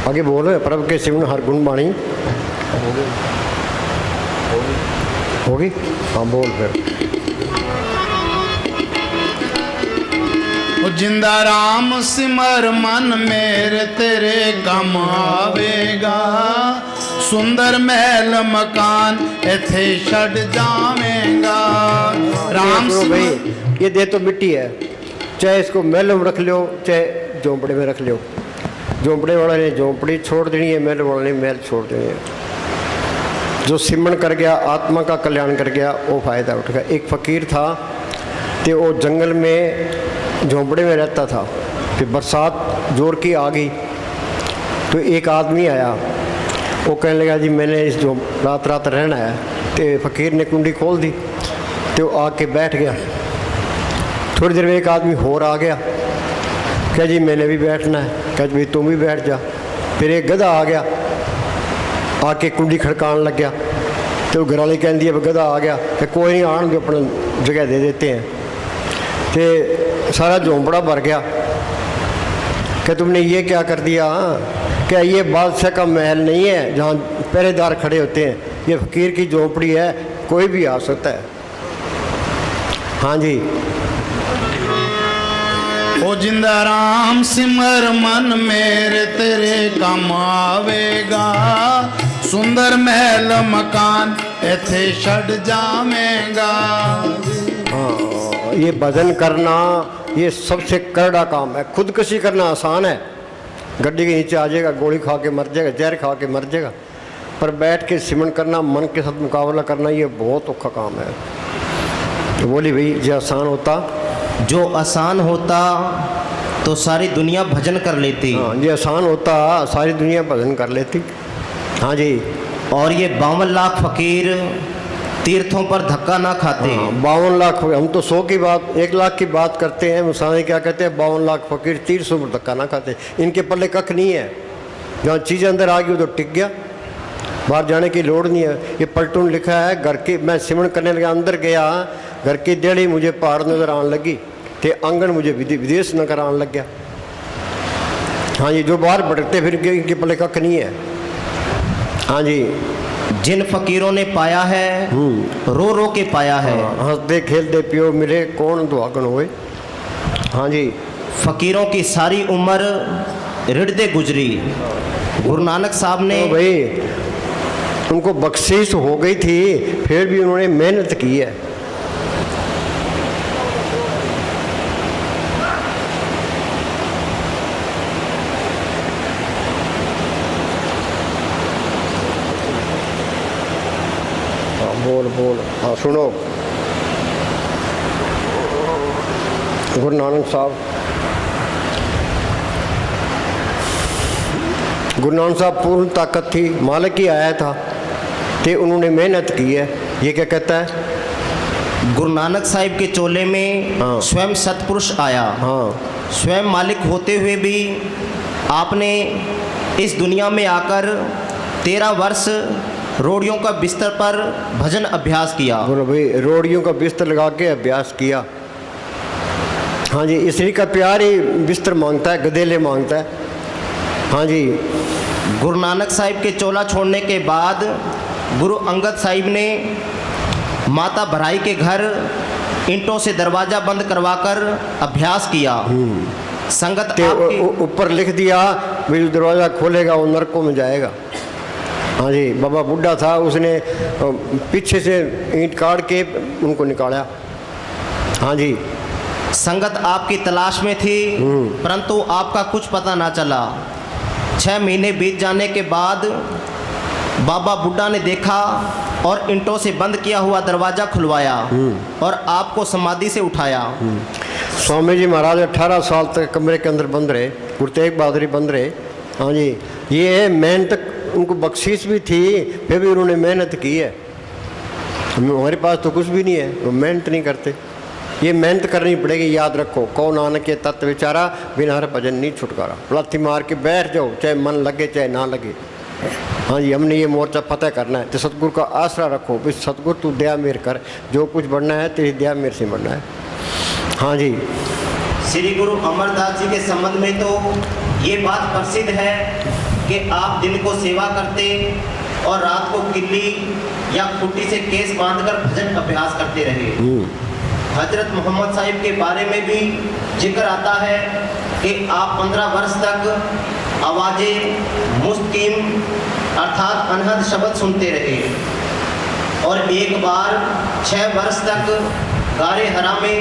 आगे बोलो। प्रभु के सिमरन हर गुण बाणी होगी। हाँ बोल फिर। जिंदा राम सिमर मन मेरे तेरे कम आवेगा। सुंदर महल मकान इथे छड़ जावेगा। राम भाई ये दे तो मिट्टी है, चाहे इसको महल में रख लो चाहे झोंपड़े में रख लो। झोंपड़े वाले ने झोंपड़ी छोड़ देनी है, महल वाले ने महल छोड़ देनी है। जो सिमरन कर गया, आत्मा का कल्याण कर गया, वो फायदा उठ गया। एक फकीर था तो वो जंगल में झोंपड़े में रहता था। फिर बरसात जोर की आ गई तो एक आदमी आया, वो कहने लगा जी मैंने इस जो रात रात रहना है। तो फकीर ने कुंडी खोल दी तो आके बैठ गया। थोड़ी देर में एक आदमी और आ गया, क्या जी मैंने भी बैठना है। क्या भाई तुम भी बैठ जा। फिर एक गधा आ गया, आके कुंडी खड़काने लग गया। तो घर वाली कहती है गधा आ गया कि कोई नहीं आन भी अपना जगह दे देते हैं। तो सारा झोंपड़ा भर गया कि तुमने ये क्या कर दिया। क्या ये बादशाह का महल नहीं है जहाँ पहरेदार खड़े होते हैं? ये फकीर की झोपड़ी है, कोई भी आ सकता है। हाँ जी। ओ जिंदा राम सिमर मन मेरे तेरे काम आवेगा, सुंदर महल मकान इथे छड़ जावेगा। हाँ, ये भजन करना ये सबसे करड़ा काम है। खुदकशी करना आसान है, गड्डी के नीचे आ जाएगा, गोली खा के मर जाएगा, जहर खा के मर जाएगा। पर बैठ के सिमरन करना, मन के साथ मुकाबला करना, ये बहुत औखा काम है। तो बोली भाई जो आसान होता, जो आसान होता तो सारी दुनिया भजन कर लेती। हाँ, ये आसान होता सारी दुनिया भजन कर लेती। हाँ जी। और ये 52 लाख फकीर तीर्थों पर धक्का ना खाते। हाँ, 52 लाख। हम तो 100 की बात, 1 लाख की बात करते हैं, मुसाने क्या कहते हैं? 52 लाख फकीर तीर्थों पर धक्का ना खाते। इनके पल्ले कख नहीं है, जहाँ चीज़ अंदर आ गई तो टिक गया, बाहर जाने की लोड़ नहीं है। ये पलटून लिखा है, घर की मैं सिमरन करने लगा, अंदर गया, घर की देड़ी मुझे पहाड़ नजर आने लगी, ते आंगन मुझे विदेश नजर आने लग गया। हाँ जी, जो बाहर भटकते फिर इनके पल्ले कख नहीं है। हाँ जी। जिन फकीरों ने पाया है रो रो के पाया है। हंसते खेलते पियो मिले कौन दुआगन होए। हाँ जी। फकीरों की सारी उम्र रिड़दे गुजरी। गुरु नानक साहब ने तो भाई उनको बख्शिश हो गई थी, फिर भी उन्होंने मेहनत की है। बोल बोल। हाँ सुनो, गुरु नानक साहब, गुरु नानक साहब पूर्ण ताकत थी, मालिक ही आया था, तो उन्होंने मेहनत की है। ये क्या कहता है? गुरु नानक साहिब के चोले में हाँ। स्वयं सतपुरुष आया। हाँ, स्वयं मालिक होते हुए भी आपने इस दुनिया में आकर 13 वर्ष रोड़ियों का बिस्तर पर भजन अभ्यास किया। बोलो भाई, रोड़ियों का बिस्तर लगा के अभ्यास किया। हाँ जी, स्त्री का प्यार ही बिस्तर मांगता है, गदेले मांगता है। हाँ जी। गुरु नानक साहिब के चोला छोड़ने के बाद गुरु अंगद साहिब ने माता भराई के घर ईंटों से दरवाज़ा बंद करवाकर अभ्यास किया। संगत ऊपर लिख दिया भाई जो दरवाज़ा खोलेगा वो नरकों में जाएगा। हाँ जी, बाबा बुढ़ा था, उसने पीछे से ईंट काट के उनको निकाला। हाँ जी। संगत आपकी तलाश में थी, परंतु आपका कुछ पता ना चला। 6 महीने बीत जाने के बाद बाबा बुड्ढा ने देखा और ईंटों से बंद किया हुआ दरवाज़ा खुलवाया और आपको समाधि से उठाया। स्वामी जी महाराज 18 साल तक कमरे के अंदर बंद रहे, गुरु तेग बहादुर बंद रहे। हाँ जी, ये मेहनत उनको बख्शीश भी थी, फिर भी उन्होंने मेहनत की है। हमारे पास तो कुछ भी नहीं है, वो मेहनत नहीं करते। ये मेहनत करनी पड़ेगी, याद रखो। कौ नानक के तत्व विचारा, बिना हर भजन नहीं छुटकारा। लाठी मार के बैठ जाओ, चाहे मन लगे चाहे ना लगे। हाँ जी, हमने ये मोर्चा फतेह करना है, तो सतगुरु का आसरा रखो। भाई सतगुरु तू दया मेर कर, जो कुछ बढ़ना है तेरी दया मेरे से बढ़ना है। हाँ जी। श्री गुरु अमरदास जी के संबंध में तो ये बात प्रसिद्ध है कि आप दिन को सेवा करते और रात को किल्ली या खुट्टी से केस बांधकर भजन अभ्यास करते रहे। हजरत मोहम्मद साहिब के बारे में भी जिक्र आता है कि आप 15 वर्ष तक आवाज़ें मुस्तकीम अर्थात अनहद शब्द सुनते रहे और एक बार 6 वर्ष तक गारे हरा में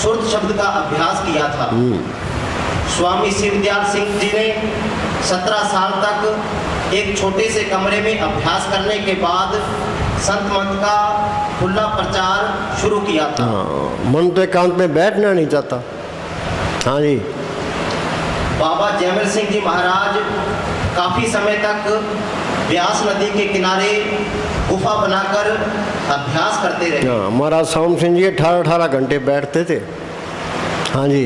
सुर्द शब्द का अभ्यास किया था। स्वामी शिवदयाल सिंह जी ने 17 साल तक एक छोटे से कमरे में अभ्यास करने के बाद संत मत का खुला प्रचार शुरू किया था। मन तो एकांत में बैठना नहीं चाहता। हाँ जी। बाबा जयमल सिंह जी महाराज काफ़ी समय तक व्यास नदी के किनारे गुफा बनाकर अभ्यास करते रहे। महाराज साउंड सिंह जी 18 घंटे बैठते थे। हाँ जी।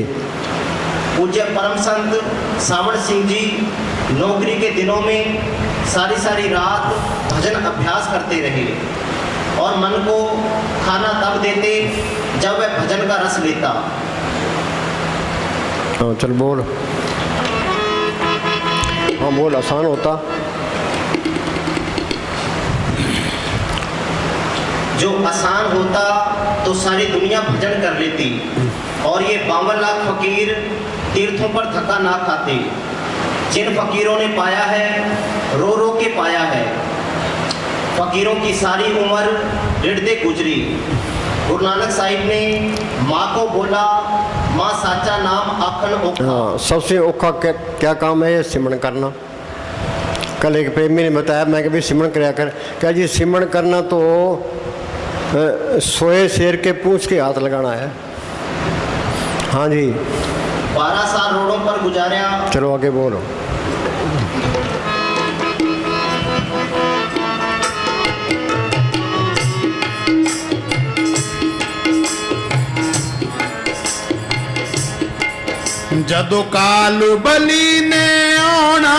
पूज्य परम संत सावण सिंह जी नौकरी के दिनों में सारी रात भजन अभ्यास करते रहे और मन को खाना तब देते जब वह भजन का रस लेता। चल बोल। हाँ बोल, आसान होता। जो आसान होता तो सारी दुनिया भजन कर लेती और ये 52 लाख फकीर तीर्थों पर धक्का ना खाते। जिन फकीरों ने पाया है रो रो के पाया है, फकीरों की सारी उम्र रिड़ते गुजरी। गुरु नानक साहिब ने माँ को बोला, माँ साचा नाम आखन औखा। हाँ, सबसे औखा क्या काम है? ये सिमरन करना। कल एक प्रेमी ने बताया, मैं कभी सिमरन कराया कर, क्या जी सिमरन करना तो सोए शेर के पूंछ के हाथ लगाना है। हाँ जी, 12 साल रोडों पर गुजारा। चलो आगे बोलो। जदों कालू बली ने आना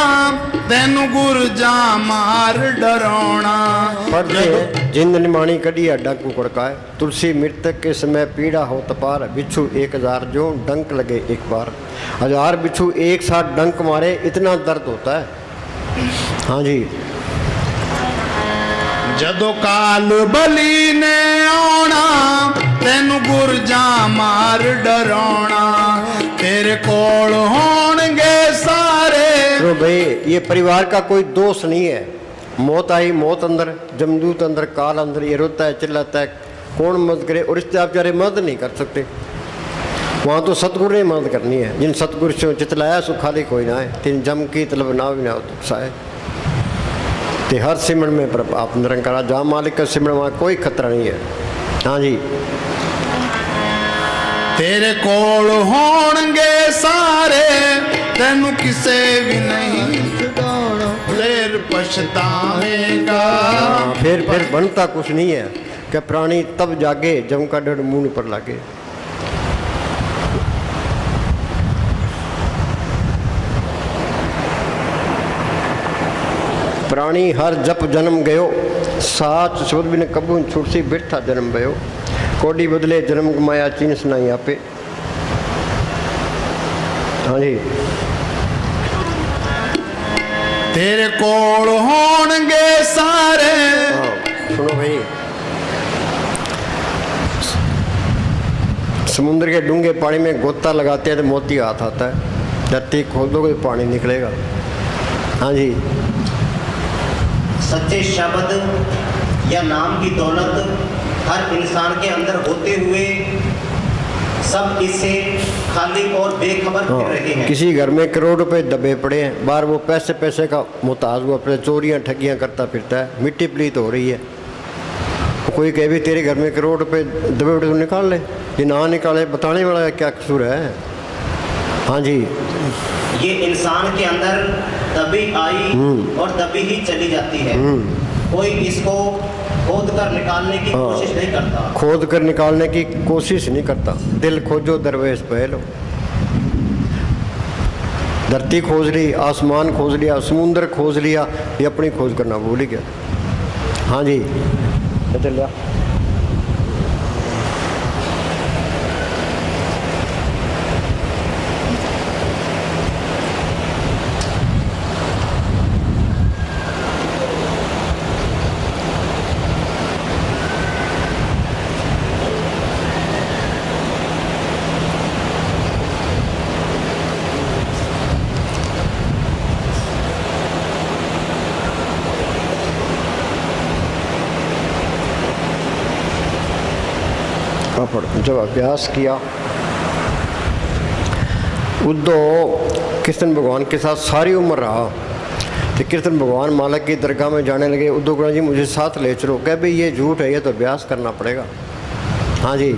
तेनू गुरजा मार डराना। पढ़ते जिंद निमाणी कढ़िया डंक कुड़काए, तुलसी मृतक के समय पीड़ा हो तपार। बिच्छू 1000 जो डंक लगे एक बार, 1000 बिच्छू एक साथ डंक मारे इतना दर्द होता है। हाँ जी, जदों काल बली ने आना तेनू गुरजा मार डराना। तेरे कोल होणगे सारे। तो भाई ये परिवार का कोई दोष नहीं है। मौत आई, मौत अंदर, जमदूत अंदर, काल अंदर, ये रोता है चिल्लाता है, कौन मदद करे? और इससे आप बेचारे मदद नहीं कर सकते। वहाँ तो सतगुरु ने मदद करनी है। जिन सतगुरु से चितलाया सो खाली कोई ना है, तीन जम की तलब ना भी ना हो साए। ते हर सिमरन में आप निरंकारा जहाँ मालिक का सिमरन, वहाँ कोई खतरा नहीं है। हाँ जी, तेरे कोल होणगे सारे तेनू किसे भी नहीं छुड़ाना। फिर पछतावेगा। फिर बनता कुछ नहीं है कि प्राणी तब जागे जम का डर मुंह पर लागे। प्राणी हर जप जन्म गयो, साच शब्द बिन कबू छुटसी बिरथा जन्म भयो। कोडी बदले जन्म कमाया चीन सुनाई आपे। हाँ जी, तेरे कोल होणगे सारे। हाँ सुनो भाई, समुद्र के डूंगे पानी में गोता लगाते हैं तो मोती हाथ आता है, धरती खोल दोगे तो पानी निकलेगा। हाँ जी, सच्चे शब्द या नाम की दौलत हर इंसान के अंदर होते हुए सब इससे खाली और बेखबर फिर रहे हैं। किसी घर में करोड़ रुपए दबे पड़े हैं, बाहर वो पैसे का मुताज हुआ फिर चोरियां ठगियां करता फिरता है, मिट्टी पलीत हो रही है। कोई कहे भी तेरे घर में करोड़ रुपए दबे पड़े तो निकाल ले, ये ना निकाले बताने वाला क्या कसूर है। हाँ जी, ये इंसान के अंदर तभी आई और तभी ही चली जाती है। कोई इसको खोद कर निकालने की कोशिश नहीं करता। खोद कर निकालने की कोशिश नहीं करता। दिल खोजो दरवेश पहलो। धरती खोज ली, आसमान खोज लिया, समुद्र खोज लिया, ये अपनी खोज करना भूल ही गया। हाँ जी, चल लिया। जब अभ्यास किया, उद्धव कृष्ण भगवान के साथ सारी उम्र रहा, तो कृष्ण भगवान मालक की दरगाह में जाने लगे। उद्धव गुरु जी मुझे साथ ले चलो, कह भाई ये झूठ है, ये तो अभ्यास करना पड़ेगा। हाँ जी,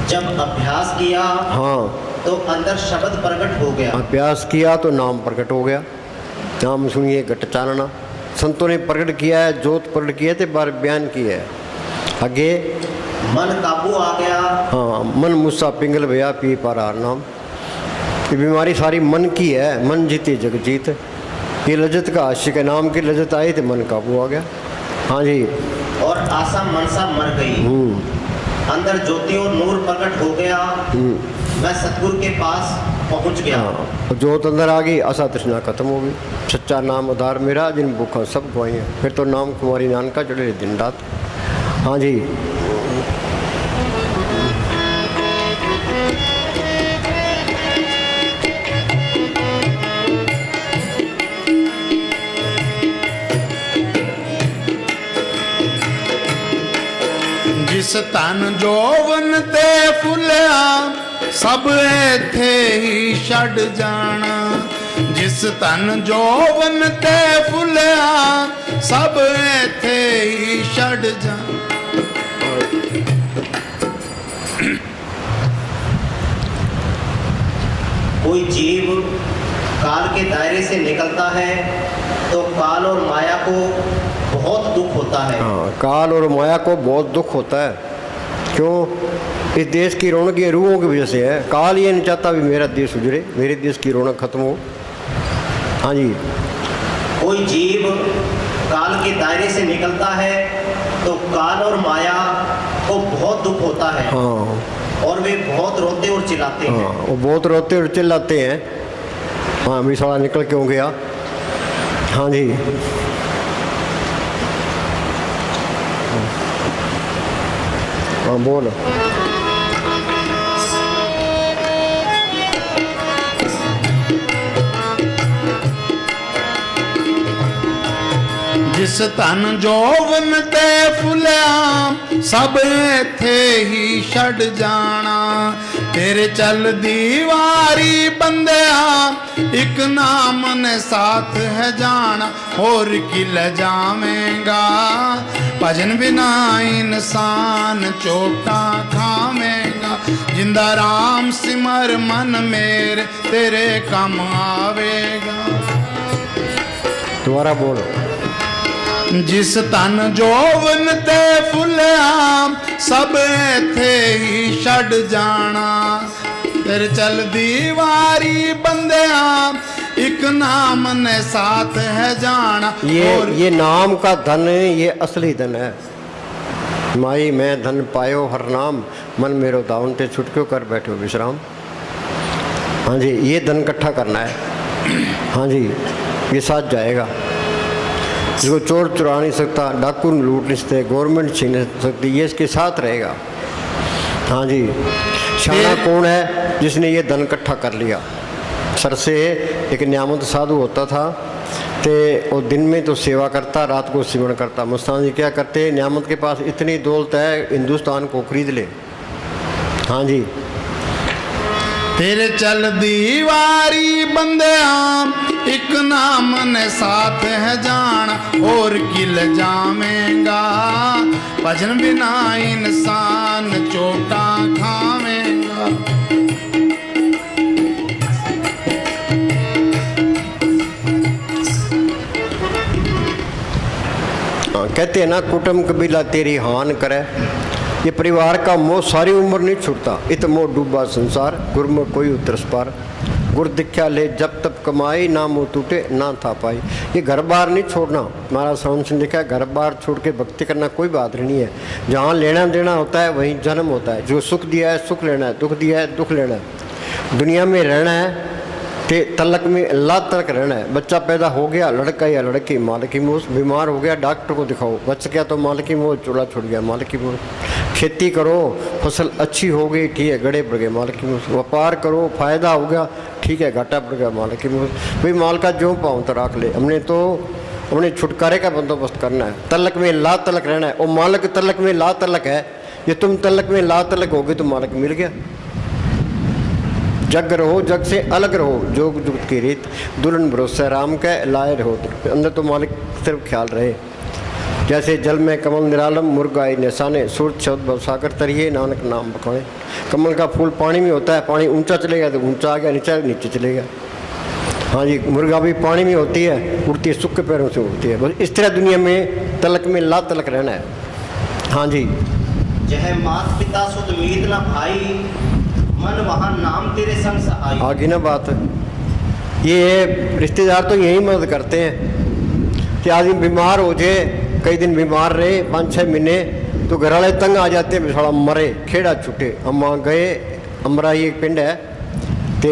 जब अभ्यास किया हाँ तो अंदर शब्द प्रकट हो गया। अभ्यास किया तो नाम प्रकट हो गया। नाम सुनिए घट चानना, संतों ने प्रकट किया है, जोत प्रकट किया थे, बार बयान किया है। आगे मन काबू आ गया। हाँ, मन मुस्सा पिंगल भया पी पारार नाम। ये बीमारी सारी मन की है, मन जीते जग जीत। ये लज्जत का आशिक है, नाम की लज्जत आई तो मन काबू आ गया। हाँ जी, और आशा मनसा मर गई। अंदर ज्योति और नूर प्रकट हो गया। वह सतगुरु के पास पहुंच गया। हाँ, जोत अंदर आ गई, आशा तृष्णा खत्म हो गई। सच्चा नाम उधार मेरा, जिन भूखा सब खुआई। फिर तो नाम कुमारी नानका चढ़े दिन रात। हाँ जी, जिस तन जोवन ते फुलिया सब इथे ही छड़ जाना। जिस तन जोवन ते फुलिया सब इथे ही छड़ जाना। कोई जीव काल के दायरे से निकलता है तो काल और माया को बहुत दुख होता है। हाँ, काल और माया को बहुत दुख होता है। क्यों? इस देश की रौनक ये रूहों की वजह से है। काल ये नहीं चाहता भी मेरा देश उजड़े, मेरे देश की रौनक खत्म हो। हाँ जी, कोई जीव काल के दायरे से निकलता है तो काल और माया को बहुत दुख होता है। हाँ, और वे बहुत रोते और चिल्लाते हैं। हाँ, वो बहुत रोते और चिल्लाते हैं। हाँ, भी साला निकल क्यों गया। हाँ जी, हाँ बोल। जिस तन जोवन ते फुलिया सब इथे ही छड़ जाना। तेरे चल दीवारी बंदिया एक नाम ने साथ है जाना। और किल जावेगा भजन बिना इंसान चोटा खावेगा। जिंदा राम सिमर मन मेरे तेरे काम आवेगा। दोबारा बोलो। जिस तन जोवन ते फुलिया सब इथे ही छड़ जाना। तेरे चल दीवारी बंदिया एक नाम ने साथ है जाना। ये नाम का धन, ये असली धन है। माई मैं धन पायो हर नाम, मन मेरो दावन ते छुटक्यो कर बैठो विश्राम। हाँ जी, ये धन इकट्ठा करना है। हाँ जी, ये साथ जाएगा। जिसको चोर चुरा नहीं सकता, डाकू लूट नहीं सकते, गवर्नमेंट छीन नहीं सकती, ये इसके साथ रहेगा। हाँ जी, शाना कौन है? जिसने ये धन इकट्ठा कर लिया। सर से एक न्यामत साधु होता था, ते वो दिन में तो सेवा करता, रात को सिमरण करता। मस्तान जी क्या करते, न्यामत के पास इतनी दौलत है, हिंदुस्तान को खरीद ले। हाँ जी, तेरे चल दीवारी बंदिया एक नाम ने साथ है जाना। और किल जावेगा भजन बिना इंसान चोटा खावेगा। कहते हैं ना, कुटुंब कबीला तेरी हान करे। ये परिवार का मोह सारी उम्र नहीं छूटता। इत मोह डूबा संसार, गुरमुख कोई उतरस पार। गुर दिख्या ले जब तब कमाई, ना मुँह टूटे ना था पाई। ये घर बार नहीं छोड़ना। महाराज श्रवण सिंह लिखा है, घर बार छोड़ के भक्ति करना कोई बात नहीं है। जहाँ लेना देना होता है वहीं जन्म होता है। जो सुख दिया है सुख लेना है, दुख दिया है दुख लेना है। दुनिया में रहना है ते तलक में अल्लाह तलक रहना है। बच्चा पैदा हो गया, लड़का या लड़की, मालिक की मोह। बीमार हो गया, डॉक्टर को दिखाओ। बच गया तो मालिक की मोह, चूल्हा छुट गया, मालिक की मोह। खेती करो, फसल अच्छी हो गई, ठीक है, गड़े बढ़ गए, मालिक की मोह। व्यापार करो, फायदा हो गया, ठीक है, घाटा बढ़ गया, मालिक की मोह। भाई माल का जो पाँव तो रख ले। हमने तो अपने छुटकारे का बंदोबस्त करना है। तलक में ला तलक रहना है। और मालिक तलक में ला तलक है। ये तुम तलक में ला तलक हो गए तो मालिक मिल गया। जग रहो, जग से अलग रहो, जोग जुगत की रीत। दुल्हन भरोसा राम का लाए रहो। अंदर तो मालिक सिर्फ ख्याल रहे। जैसे जल में कमल निरालम, मुर्गाई निशाने, सूरज शब्द भवसागर तरिए, नानक नाम बखाने। कमल का फूल पानी में होता है, पानी ऊंचा चलेगा तो ऊंचा आ गया, नीचा नीचे चलेगा। हाँ जी, मुर्गा भी पानी में होती है, उड़ती है, सूखे पैरों से उड़ती है। बस इस तरह दुनिया में तलक में ला तलक रहना है। हाँ जी, जह मात पिता सुध मीत न भाई, मन वहाँ नाम तेरे संग सहाई। आगे ना बात। ये रिश्तेदार तो यही मदद करते हैं कि आदमी बीमार हो जाए, कई दिन बीमार रहे, 5-6 महीने, तो घर वाले तंग आ जाते हैं, थोड़ा मरे, खेड़ा छूटे। हम वहाँ गए, अमरा ही एक पिंड है, तो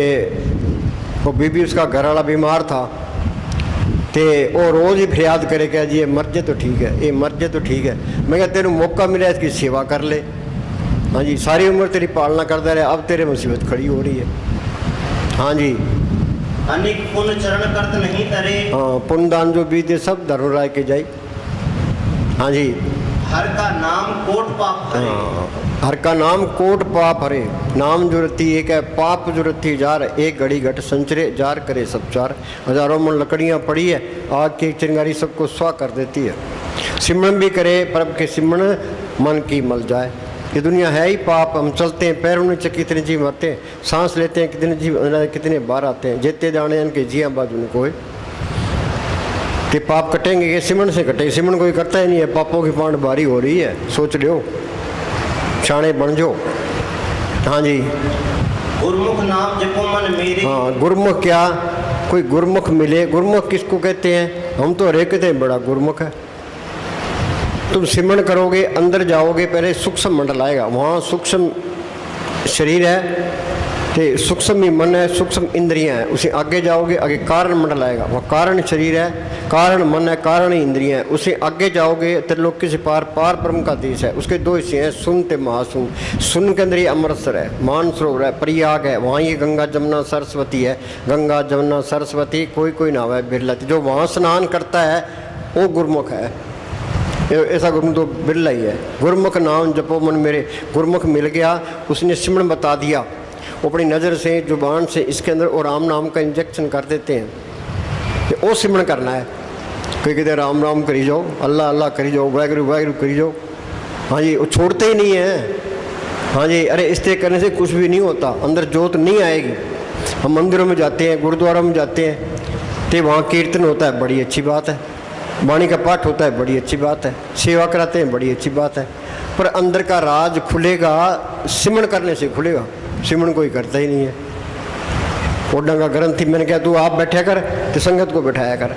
वो बीबी उसका घर वाला बीमार था, तो वो रोज़ ही फरियाद करे क्या जी ये मर जाए तो ठीक है, ये मर जाए तो ठीक है। मैं क्या तेरे मौका मिला इसकी सेवा कर ले। हाँ जी, सारी उम्र तेरी पालना करता रहे, अब तेरे मुसीबत खड़ी हो रही है। हाँ जी, अनेक पुण्य चरण करत नहीं तरे। हाँ, पुण्य दान जो बीते सब धर्म राय के जाई। हाँ जी, हर का नाम कोट पाप हरे। हाँ, हर का नाम कोट पाप हरे। नाम जो रती एक है, पाप जो रती जार, एक घड़ी घट संचरे जार करे सब चार। हजारों मन लकड़ियाँ पड़ी है, आग की चिंगारी सबको स्वाह कर देती है। सिमरन भी करे परब के सिमरन, मन की मल जाए। ये दुनिया है ही पाप, हम चलते हैं पैरों नीचे कितने जीव आते हैं, सांस लेते हैं कितने जीव कितने बार आते हैं, जेते जाने इनके जिया बाजू ने कोई कि पाप कटेंगे ये सिमरन से कटे। सिमरन कोई करता ही नहीं है, पापों की पांड भारी हो रही है, सोच लियो, शाणे बन जो। हाँ जी, गुरमुख नाम जपो मन मेरे। हाँ, गुरमुख क्या, कोई गुरमुख मिले। गुरमुख किसको कहते हैं? हम तो हरे कहते हैं बड़ा गुरमुख है। तुम सिमरन करोगे, अंदर जाओगे, पहले सूक्ष्म मंडल आएगा, वहाँ सूक्ष्म शरीर है, तो सूक्ष्म ही मन है, सूक्ष्म इंद्रियां हैं। उसे आगे जाओगे, आगे कारण मंडल आएगा, वह कारण शरीर है, कारण मन है, कारण ही इंद्रियां हैं। उसे आगे जाओगे, त्रिलोकी से पार, पार ब्रह्म का देश है। उसके दो हिस्से हैं, सुन ते महासुन। सुन के अंदर ये अमृतसर है, मानसरोवर है, प्रयाग है, वहाँ ये गंगा जमुना सरस्वती है। गंगा जमुना सरस्वती कोई कोई नाव है बिरला, जो वहाँ स्नान करता है वो गुरमुख है। ऐसा गुरमुख तो बिरला ही है। गुरमुख नाम जपो मन मेरे, गुरमुख मिल गया, उसने सिमरन बता दिया, वो अपनी नज़र से जुबान से इसके अंदर और राम नाम का इंजेक्शन कर देते हैं कि वो सिमरन करना है। कोई कहते राम राम करी जाओ, अल्लाह अल्लाह करी जाओ, वाहिगुरु वाहिगुरु करी जाओ। हाँ जी, वो छोड़ते ही नहीं हैं। हाँ जी, अरे इस तरह करने से कुछ भी नहीं होता, अंदर जोत नहीं आएगी। हम मंदिरों में जाते हैं, गुरुद्वारा में जाते हैं, तो वहाँ कीर्तन होता है, बड़ी अच्छी बात है, वाणी का पाठ होता है, बड़ी अच्छी बात है, सेवा कराते हैं, बड़ी अच्छी बात है, पर अंदर का राज खुलेगा सिमरन करने से खुलेगा। सिमरन कोई करता ही नहीं है। ओडा का ग्रंथी मैंने कहा तू आप बैठा कर, तो संगत को बैठाया कर,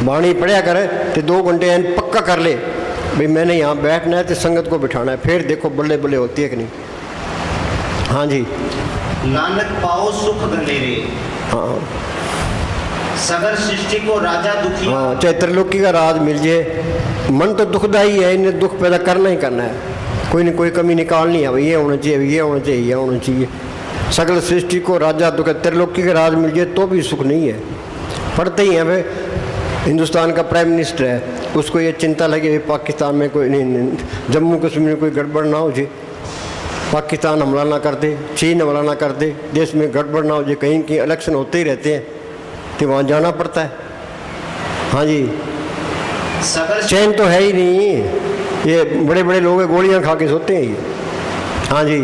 वाणी पढ़िया कर, तो 2 घंटे पक्का कर ले भाई मैंने यहाँ बैठना है, तो संगत को बिठाना है, फिर देखो बल्ले बल्ले होती है कि नहीं। हाँ जी, नानक पाओ सुख गंधेरे। हाँ, सगर सृष्टि को राजा दुखी। हाँ, चाहे त्रिलोकी का राज मिल जाए, मन तो दुखदाई है, इन्हें दुख पैदा करना ही करना है, कोई न कोई कमी निकालनी है, भाई ये होना चाहिए, ये होना चाहिए, ये होना चाहिए। सकल सृष्टि को राजा दुख, त्रिलोकी का राज मिल जाए तो भी सुख नहीं है। पढ़ते ही हैं भाई, हिंदुस्तान का प्राइम मिनिस्टर है, उसको ये चिंता लगी पाकिस्तान में कोई नहीं, जम्मू कश्मीर में कोई गड़बड़ ना हो जाए, पाकिस्तान हमला ना कर दे, चीन हमला ना कर दे, देश में गड़बड़ ना हो जाए, कहीं कहीं इलेक्शन होते ही रहते हैं, तो वहाँ जाना पड़ता है। हाँ जी, चैन तो है ही नहीं, ये बड़े बड़े लोग गोलियां खा के सोते हैं ये। हाँ जी,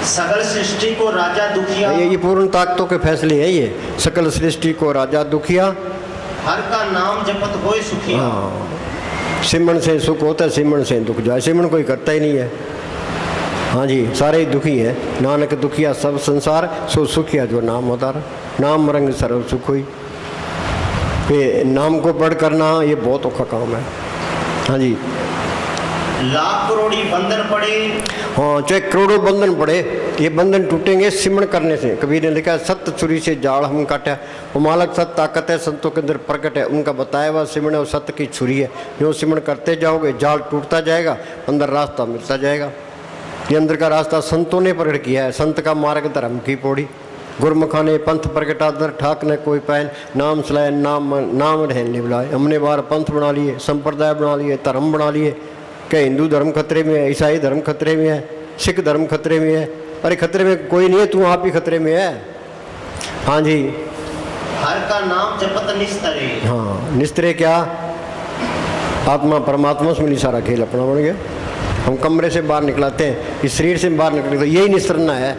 सकल सृष्टि को राजा दुखिया। ये पूर्ण ताकतों के फैसले हैं ये। सकल सृष्टि को राजा दुखिया, हर का नाम जपत होए सुखिया। हाँ, सिमरन से सुख होता है, सिमरन से दुख जाए। सिमरन कोई करता ही नहीं है। हाँ जी, सारे ही दुखी हैं। नानक दुखिया सब संसार, सो सुखिया जो नाम उतार। नाम रंग सर्व सुख हुई। ये नाम को पढ़ करना ये बहुत औखा काम है। हाँ जी, लाख करोड़ी बंधन पड़े। हाँ, चाहे करोड़ों बंधन पड़े, ये बंधन टूटेंगे सिमरन करने से। कबीर ने लिखा है सत्य छुरी से जाल हम काटा। वो मालक सत्य ताकत है, संतों के अंदर प्रकट है, उनका बताया हुआ सिमरन और सत्य की छुरी है। जो सिमरन करते जाओगे जाल टूटता जाएगा, अंदर रास्ता मिलता जाएगा। ये अंदर का रास्ता संतों ने प्रकट किया है। संत का मार्ग धर्म की पौड़ी, गुरमुखा ने पंथ प्रगटा दर, ठाक ने कोई पैन, नाम सलाय नाम नाम रहन ले बुलाए। हमने बार पंथ बना लिए, संप्रदाय बना लिए, धर्म बना लिए। क्या हिंदू धर्म खतरे में है, ईसाई धर्म खतरे में है, सिख धर्म खतरे में है? अरे खतरे में कोई नहीं है, तू आप ही खतरे में है। हाँ जी, हर का नाम जपत निस्तरे। हाँ, निस्तरे क्या? आत्मा परमात्मा से मिली, सारा खेल अपना बन गया। हम कमरे से बाहर निकलाते हैं, इस शरीर से बाहर निकले, तो यही निस्तरना है,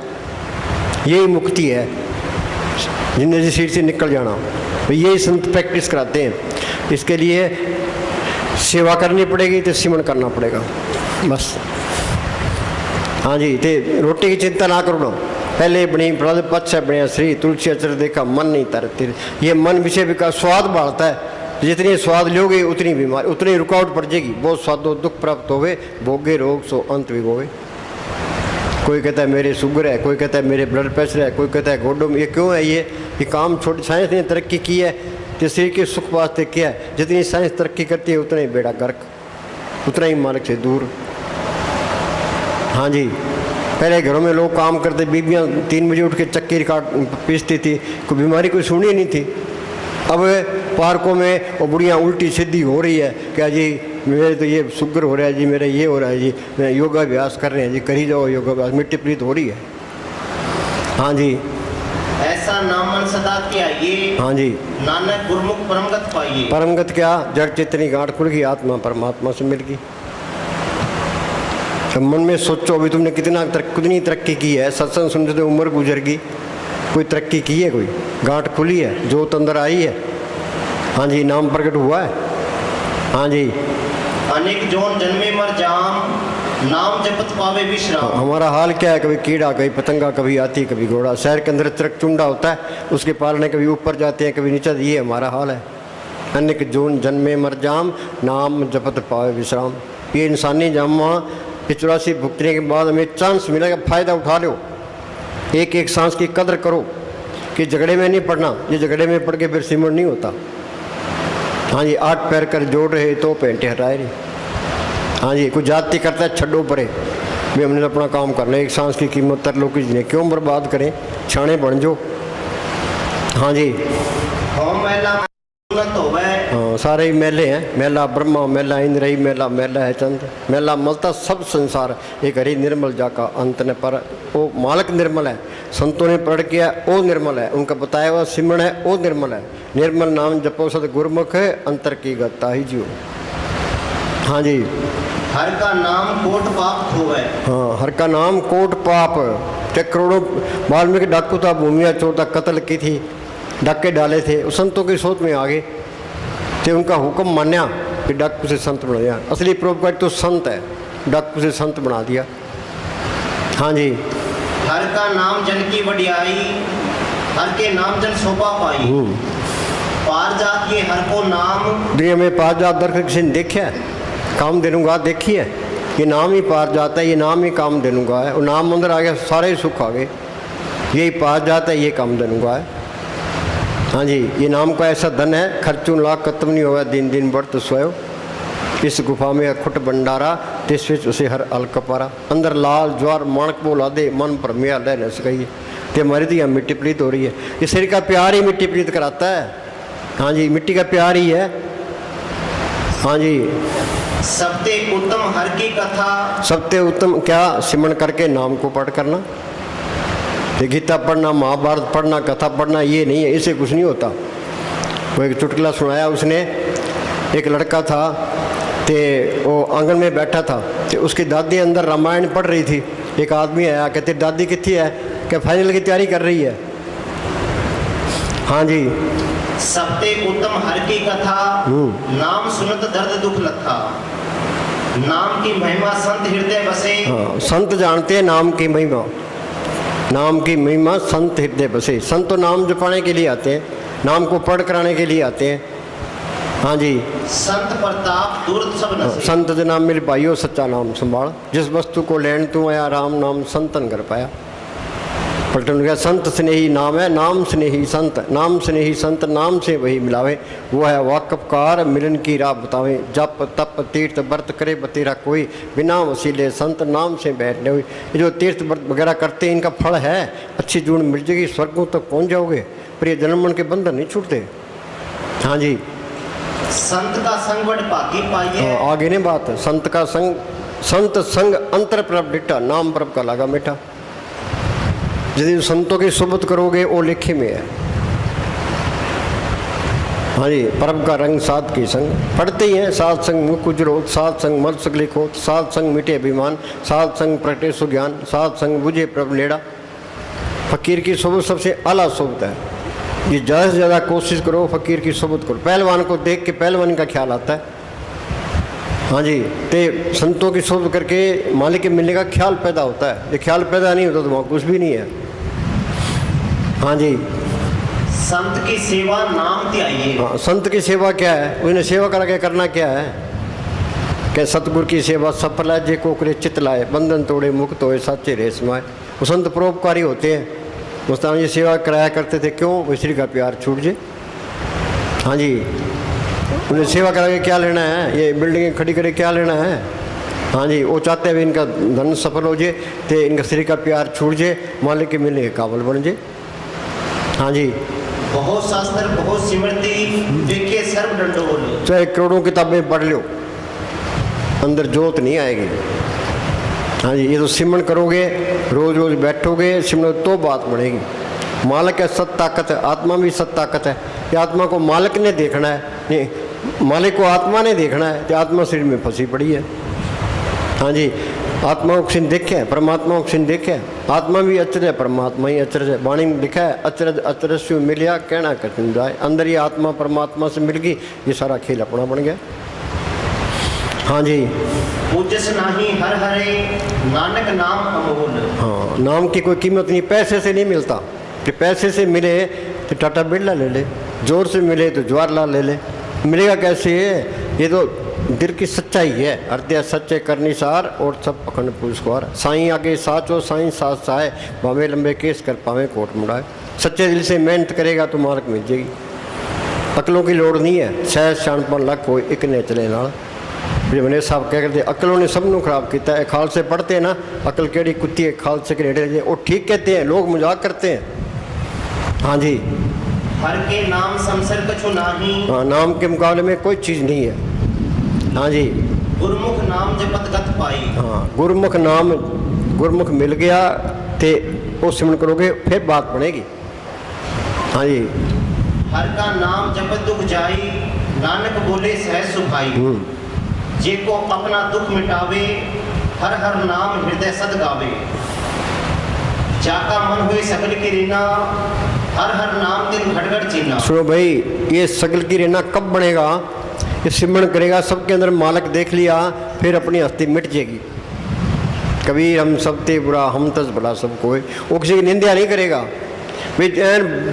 यही मुक्ति है, जिंदगी शरीर से निकल जाना। तो यही संत प्रैक्टिस कराते हैं। इसके लिए सेवा करनी पड़ेगी, तो सिमरन करना पड़ेगा बस। हाँ जी, तो रोटी की चिंता ना करो ना, पहले बनी प्रद पक्ष है बढ़िया श्री तुलसी अचर देखा मन नहीं तरते। ये मन विषय विकास स्वाद बढ़ता है, जितनी स्वाद लोगे उतनी बीमारी, उतनी रुकावट पड़ जाएगी। बहुत स्वादो दुख प्राप्त होवे, भोगे रोग सो अंत विगोवे। कोई कहता है मेरे शुगर है, कोई कहता है मेरे ब्लड प्रेशर है, कोई कहता है गोडों में। ये क्यों है? ये काम छोटी साइंस ने तरक्की की है तो शरीर के सुख वास्ते किया है। जितनी साइंस तरक्की करती है उतना ही बेड़ा गर्क, उतना ही मालिक से दूर। हाँ जी, पहले घरों में लोग काम करते, बीबियाँ 3 बजे उठ के चक्की काट पीसती थी, कोई बीमारी कोई सुनी नहीं थी। अब पार्कों में वो बुढ़ियाँ उल्टी सीधी हो रही है, क्या जी मेरे तो ये शुगर हो रहा है जी, मेरा ये हो रहा है जी, मैं योगाभ्यास कर रहे हैं जी, करी जाओ योगाभ्यास। मिट्टी प्रीत हो रही है। हाँ जी, ऐसा नामन सदा किया ये, हाँ जी, नानक गुरमुख परमगत पाइए। परमगत क्या? जड़ चेतनी गांठ खुल गई, आत्मा परमात्मा से मिल गई। तो मन में सोचो अभी तुमने कितनी तरक्की की है। सत्संग सुनते तो उम्र गुजर गई, कोई तरक्की की है? कोई गांठ खुली है, जोत अंदर आई है। हाँ जी, नाम प्रकट हुआ है। हाँ जी, अनेक जोन जन्मे मर जाम, नाम जपत पावे विश्राम। हमारा हाल क्या है? कभी कीड़ा, कभी पतंगा, कभी हाथी, कभी घोड़ा। शहर के अंदर चरक चुंडा होता है, उसके पालने कभी ऊपर जाते हैं, कभी नीचे। ये हमारा हाल है। अनेक जोन जन्मे मर जाम, नाम जपत पावे विश्राम। ये इंसानी जामा 84 भुगतने के बाद हमें चांस मिलेगा, फ़ायदा उठा लो। एक एक सांस की कदर करो कि झगड़े में नहीं पड़ना। ये झगड़े में पड़ के फिर सिमरण नहीं होता। हाँ जी, 8 पैर कर जोड़ रहे तो पेंटे हटाए रही। हाँ जी, कोई जाति करता है छड्डो परे भी, हमने तो अपना काम करना है। एक सांस की कीमत तर लोग ने क्यों बर्बाद करें? छाने बन जो। हाँ जी, हाँ, सारे ही मेले हैं। मेला ब्रह्मा, मेला इंद्र ही, मेला है चंद। मेला मलता सब संसार, एक हरि निर्मल जाका अंत ने पर। वो मालक निर्मल है, संतों ने पढ़ किया वो निर्मल है, उनका बताया हुआ सिमरण है वो निर्मल है। निर्मल नाम जपो सद गुरमुख है, अंतर की गत्ता ही जियो। हाँ जी, हर का नाम कोट पाप होवे। हाँ, हर का नाम कोट पाप। करोड़ों वाल्मीकि डाकू था, भूमिया चोर था, कत्ल की थी, डाके डाले थे, उस संतों की सोच में आ गए थे। उनका हुक्म मान्या कि डाकू से संत बना दिया। असली प्रोपकार तो संत है, डाकू से संत बना दिया। हाँ जी, हर का नाम जन की वडियाई, हर के नाम जन शोभा पाई। पार जात ये हर को नाम। दुनिया में पार जात दर किसी ने देखा है? काम देनुगा देखी है? ये नाम ही पार जाता है, ये नाम ही काम देनुगा है। और नाम अंदर आ गया, सारे सुख आ गए। यही पार जाता है, ये काम देनुगा है। हाँ जी, ये नाम का ऐसा धन है, खर्चू लाख खत्म नहीं होगा, दिन दिन बढ़त सोयो। इस गुफा में अखुट भंडारा, तिस विच उसे हर अल कपारा। अंदर लाल ज्वार माणक बोला दे, मन पर मिया लह न सकी। तो हमारी तो यहाँ मिट्टी प्रीत हो रही है। ये शरीर का प्यार ही मिट्टी प्रीत कराता है। हाँ जी, मिट्टी का प्यार ही है। हाँ जी, सबते उत्तम हर की कथा। सबते उत्तम क्या? सिमरण करके नाम को पाठ करना। गीता पढ़ना, महाभारत पढ़ना, कथा पढ़ना ये नहीं है, इससे कुछ नहीं होता। वो एक चुटकुला सुनाया उसने। एक लड़का था ते वो आंगन में बैठा था, तो उसकी दादी अंदर रामायण पढ़ रही थी। एक आदमी आया, कहते दादी कितनी है? क्या फाइनल की तैयारी कर रही है। हाँ जी, सबते उत्तम हर की कथा, नाम सुनत दर्द दुख लथा। नाम की महिमा संत हृदय बसे। हाँ, संत जानते हैं नाम की महिमा। नाम की महिमा संत हृदय बसे। संत तो नाम जपाने के लिए आते हैं, नाम को पढ़ कराने के लिए आते हैं। हाँ जी, संत प्रताप दूर सब नसे। संत जना मिल पाइयो सच्चा नाम संभाल। जिस वस्तु को लेन तू आया, राम नाम संतन कर पाया। पलटन गया, संत स्नेही नाम है, नाम स्नेही संत। नाम स्नेही संत, नाम से वही मिलावे। वो है वाकफकार, मिलन की राह बतावे। जप तप तीर्थ व्रत करे बतेरा कोई, बिना वसीले संत नाम से बैठने हुई। ये जो तीर्थ व्रत वगैरह करते हैं, इनका फल है, अच्छी जून मिल जाएगी, स्वर्गों तक पहुँच जाओगे। पर ये जन्म मन के बंधन नहीं छूटते। हाँ जी, संत का संग बड़ भागी पाइए। आगे नहीं बात, संत का संग, संत संग अंतर प्रभ डिठा, नाम प्रभ का लागा मीठा। यदि संतों की सोबत करोगे वो लेखे में है। हाँ जी, परब का रंग साध की संग। पढ़ते ही हैं, साध संग मुख उजरो, साध संग मल सगले खोत, साध संग मिटे अभिमान, साध संग प्रगटे सुज्ञान, साध संग बुझे प्रभ लेड़ा। फकीर की सोबत सबसे आला सोबत है। ये ज़्यादा से ज़्यादा कोशिश करो, फकीर की सोबत करो। पहलवान को देख के पहलवान का ख्याल आता है। हाँ जी, ते संतों की सोबत करके मालिक के मिलने का ख्याल पैदा होता है। ये ख्याल पैदा नहीं होता तो वहाँ कुछ भी नहीं है। हाँ जी, संत की सेवा नाम त्याइए। हाँ, संत की सेवा क्या है? उन्हें सेवा करके करना क्या है? कि सतगुर की सेवा सफल है, जे को करे चित लाए, बंधन तोड़े मुक्त होए, साचे रेस समाए। वो संत परोपकारी होते हैं, मुस्तान जी सेवा कराया करते थे, क्यों? वो श्री का प्यार छूट जाए। हाँ जी, उन्हें सेवा करा के क्या लेना है, ये बिल्डिंगें खड़ी करे क्या लेना है। हाँ जी, वो चाहते हैं भी इनका धन सफल हो जाए, तो इनका श्री का प्यार छूट जाए, मालिक के मिलने के काबिल बन जाए। हाँ जी, बहुत शास्त्र बहुत स्मृति देखे सर्व डंडोल। चाहे करोड़ों किताबें पढ़ लो, अंदर जोत नहीं आएगी। हाँ जी, ये तो सिमरन करोगे, रोज रोज बैठोगे सिमरन, तो बात बढ़ेगी। मालिक है सत ताकत है, आत्मा भी सत ताकत है। ये आत्मा को मालिक ने देखना है, नहीं मालिक को आत्मा ने देखना है, तो आत्मा शरीर में फंसी पड़ी है। हाँ जी, आत्मा को किसी ने देखे है, परमात्मा को किसी ने देखे है। आत्मा भी अचरज है, परमात्मा ही अचरज है। वाणी में लिखा है अचरज अचरज से मिलिया, कहना कठिन जाए। अंदर ये आत्मा परमात्मा से मिल गई, ये सारा खेल अपना बन गया। हाँ जी, पूजस नाही हर हरे, नानक नाम अमोल। हाँ, नाम की कोई कीमत नहीं, पैसे से नहीं मिलता। कि पैसे से मिले तो टाटा बिरला ले ले, जोर से मिले तो जवाहरलाल ले ले, मिलेगा कैसे? ये तो दिल की सच्चाई है। हृदय सच्चे करनी सार और सब अखंड पुरस्कार। साईं आगे साचो साईं साथ सहाय, भावे लंबे केस कर पावे कोट मुड़ाए। सच्चे दिल से मेहनत करेगा तो मार्क मिल जाएगी। अकलों की लोड़ नहीं है, सहज शानपन लग कोई एक ने चले नाल। मैंने साहब क्या करते, अकलों ने सबनों खराब किया है। खालसे पढ़ते हैं ना, अकल केड़ी कुत्ती है, खालसे के नेड़े वो ठीक कहते हैं, लोग मजाक करते हैं। हाँ जी, हर के नाम संसर कछु नाही। हाँ, नाम के मुकाबले में कोई चीज़ नहीं है। हाँ जी, गुरमुख नाम जपत गत पाई। हाँ, गुरमुख नाम, गुरमुख मिल गया ते वो सिमरन करोगे फिर बात बनेगी। हाँ जी, हर का नाम जपत दुख जाई, नानक बोले सहज सुखाई। जे को अपना दुख मिटावे, हर हर नाम हृदय सद गावे। जाका मन हुए सकल की रीना, हर हर नाम दिन घट घट चीना। सुनो भाई, ये सकल की रेना कब बनेगा? ये सिमरन करेगा, सबके अंदर मालक देख लिया, फिर अपनी हस्ती मिट जाएगी। कबीर हम सब ते बुरा, हम तस भला सब कोई। वो किसी की निंदा नहीं करेगा भाई,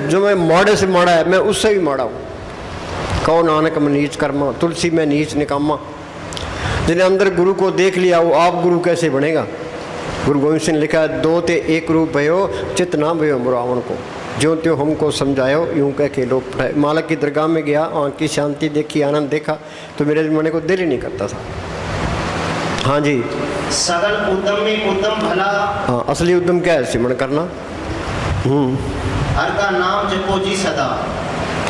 जो मैं माड़े से माड़ा है मैं उससे भी माड़ा हूँ। कहो नानक मैं नीच कर्मा, तुलसी में नीच निकामा। जिन्हें अंदर गुरु को देख लिया, वो आप गुरु कैसे बनेगा? गुरु गोविंद सिंह ने लिखा है, दो ते एक रूप भयो, चित ना भयो मुरावन को। ज्यों त्यों हमको समझायो, यूं कह के लोग पढ़ाए। मालक की दरगाह में गया, आँख की शांति देखी, आनंद देखा, तो मेरे मन को दिल ही नहीं करता था। हाँ जी, सगल उद्यम में उद्यम भला। हाँ, असली उद्यम क्या है? सिमरन करना। हर का नाम जपो जी सदा।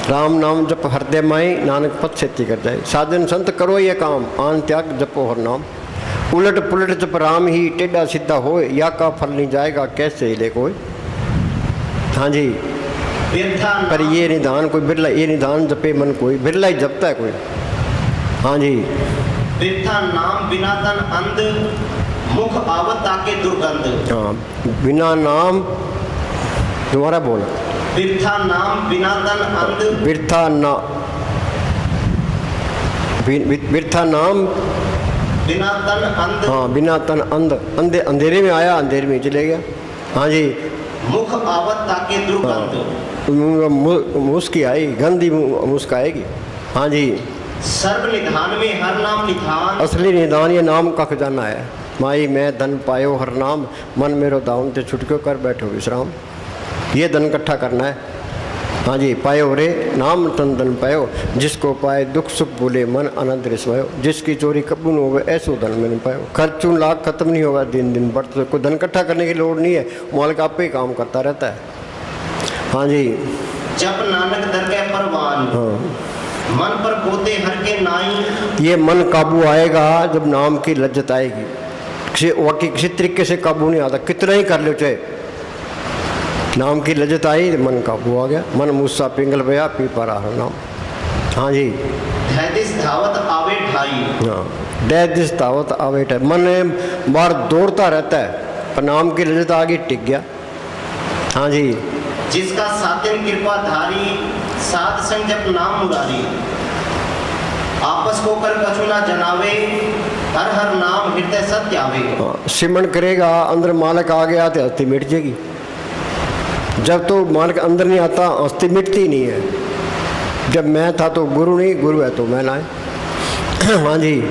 राम नाम जप हृदय माई, नानक पथ सेती कर जाए। साधन संत करो ये काम, आन त्याग जपो हर नाम। उलट पुलट जप राम ही, टेढ़ा सीधा हो, या का फल नहीं जाएगा, कैसे ले कोई। हाँ जी, पर ये निधान कोई बिरला, ये निधान जपे मन कोई, बिरला ही जपता है कोई। हाँ जी, बिरथा नाम बिना तन अंध, मुख आवत ताके दुर्गंध। हाँ, बिना नाम, दोबारा बोल। बिरथा नाम बिना तन अंध, बिरथा ना, बिरथा नाम बिना तन अंध। हाँ, बिना तन अंध, अंधेरे में आया अंधेरे में चले गया। हाँ जी, मुख आवत ताके दुर्गंध। मुस्की आई, गंदी मुस्क आएगी। हाँ जी, सर्व निधान में हर नाम निधान। असली निधान ये नाम का खजाना है। माई मैं धन पायो हर नाम, मन मेरो दाउन ते छुटक्यो कर बैठो विश्राम। ये धन इकट्ठा करना है। हाँ जी, पायो रे नाम तन धन पायो, जिसको पाए दुख सुख बोले मन आनंद रिसवायो। जिसकी चोरी कबू न होवे ऐसो धन में नहीं पायो। खर्चू लाख खत्म नहीं होगा, दिन दिन बढ़ते। कोई धन इकट्ठा करने की लोड़ नहीं है, मालिक आप ही काम करता रहता है। हाँ जी, जब नानक दरगाह परवान। हाँ, मन पर पोते हर के नाई। ये मन काबू आएगा जब नाम की लज्जत आएगी। किसी तरीके से काबू नहीं आता, कितना ही कर लो, चाहे नाम की लज्जत आई, मन काबू आ गया। मन मूसा पिंगल बया पी पारा हर नाम। हाँ जी, दैदिस धावत आवे ढाई। हाँ, दैदिस धावत आवे ढाई। मन बार दौड़ता रहता है, पर नाम की लज्जत आ गई, टिक गया। हाँ जी, जिसका सातिन कृपा धारी, साध संग जप नाम मुरारी। आपस को कर कछु ना जनावे, हर हर नाम हृदय सत्य आवे। हाँ, सिमरन करेगा, अंदर मालिक आ गया तो हस्ती मिट जाएगी। जब तो मालिक अंदर नहीं आता, हस्ती मिटती नहीं है। जब मैं था तो गुरु नहीं, गुरु है तो मैं ना है। हाँ जी।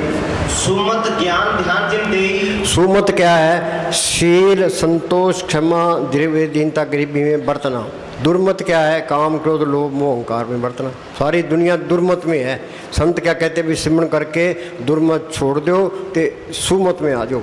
सुमत ज्ञान ध्यान जिन देई। सुमत क्या है? शील, संतोष, क्षमा, धैर्य, दीनता, गरीबी में बरतना। दुर्मत क्या है? काम, क्रोध, लोभ, मोह, अहंकार में बरतना। सारी दुनिया दुर्मत में है। संत क्या कहते हैं? भी सिमरन करके दुर्मत छोड़ दो ते सुमत में आ जाओ।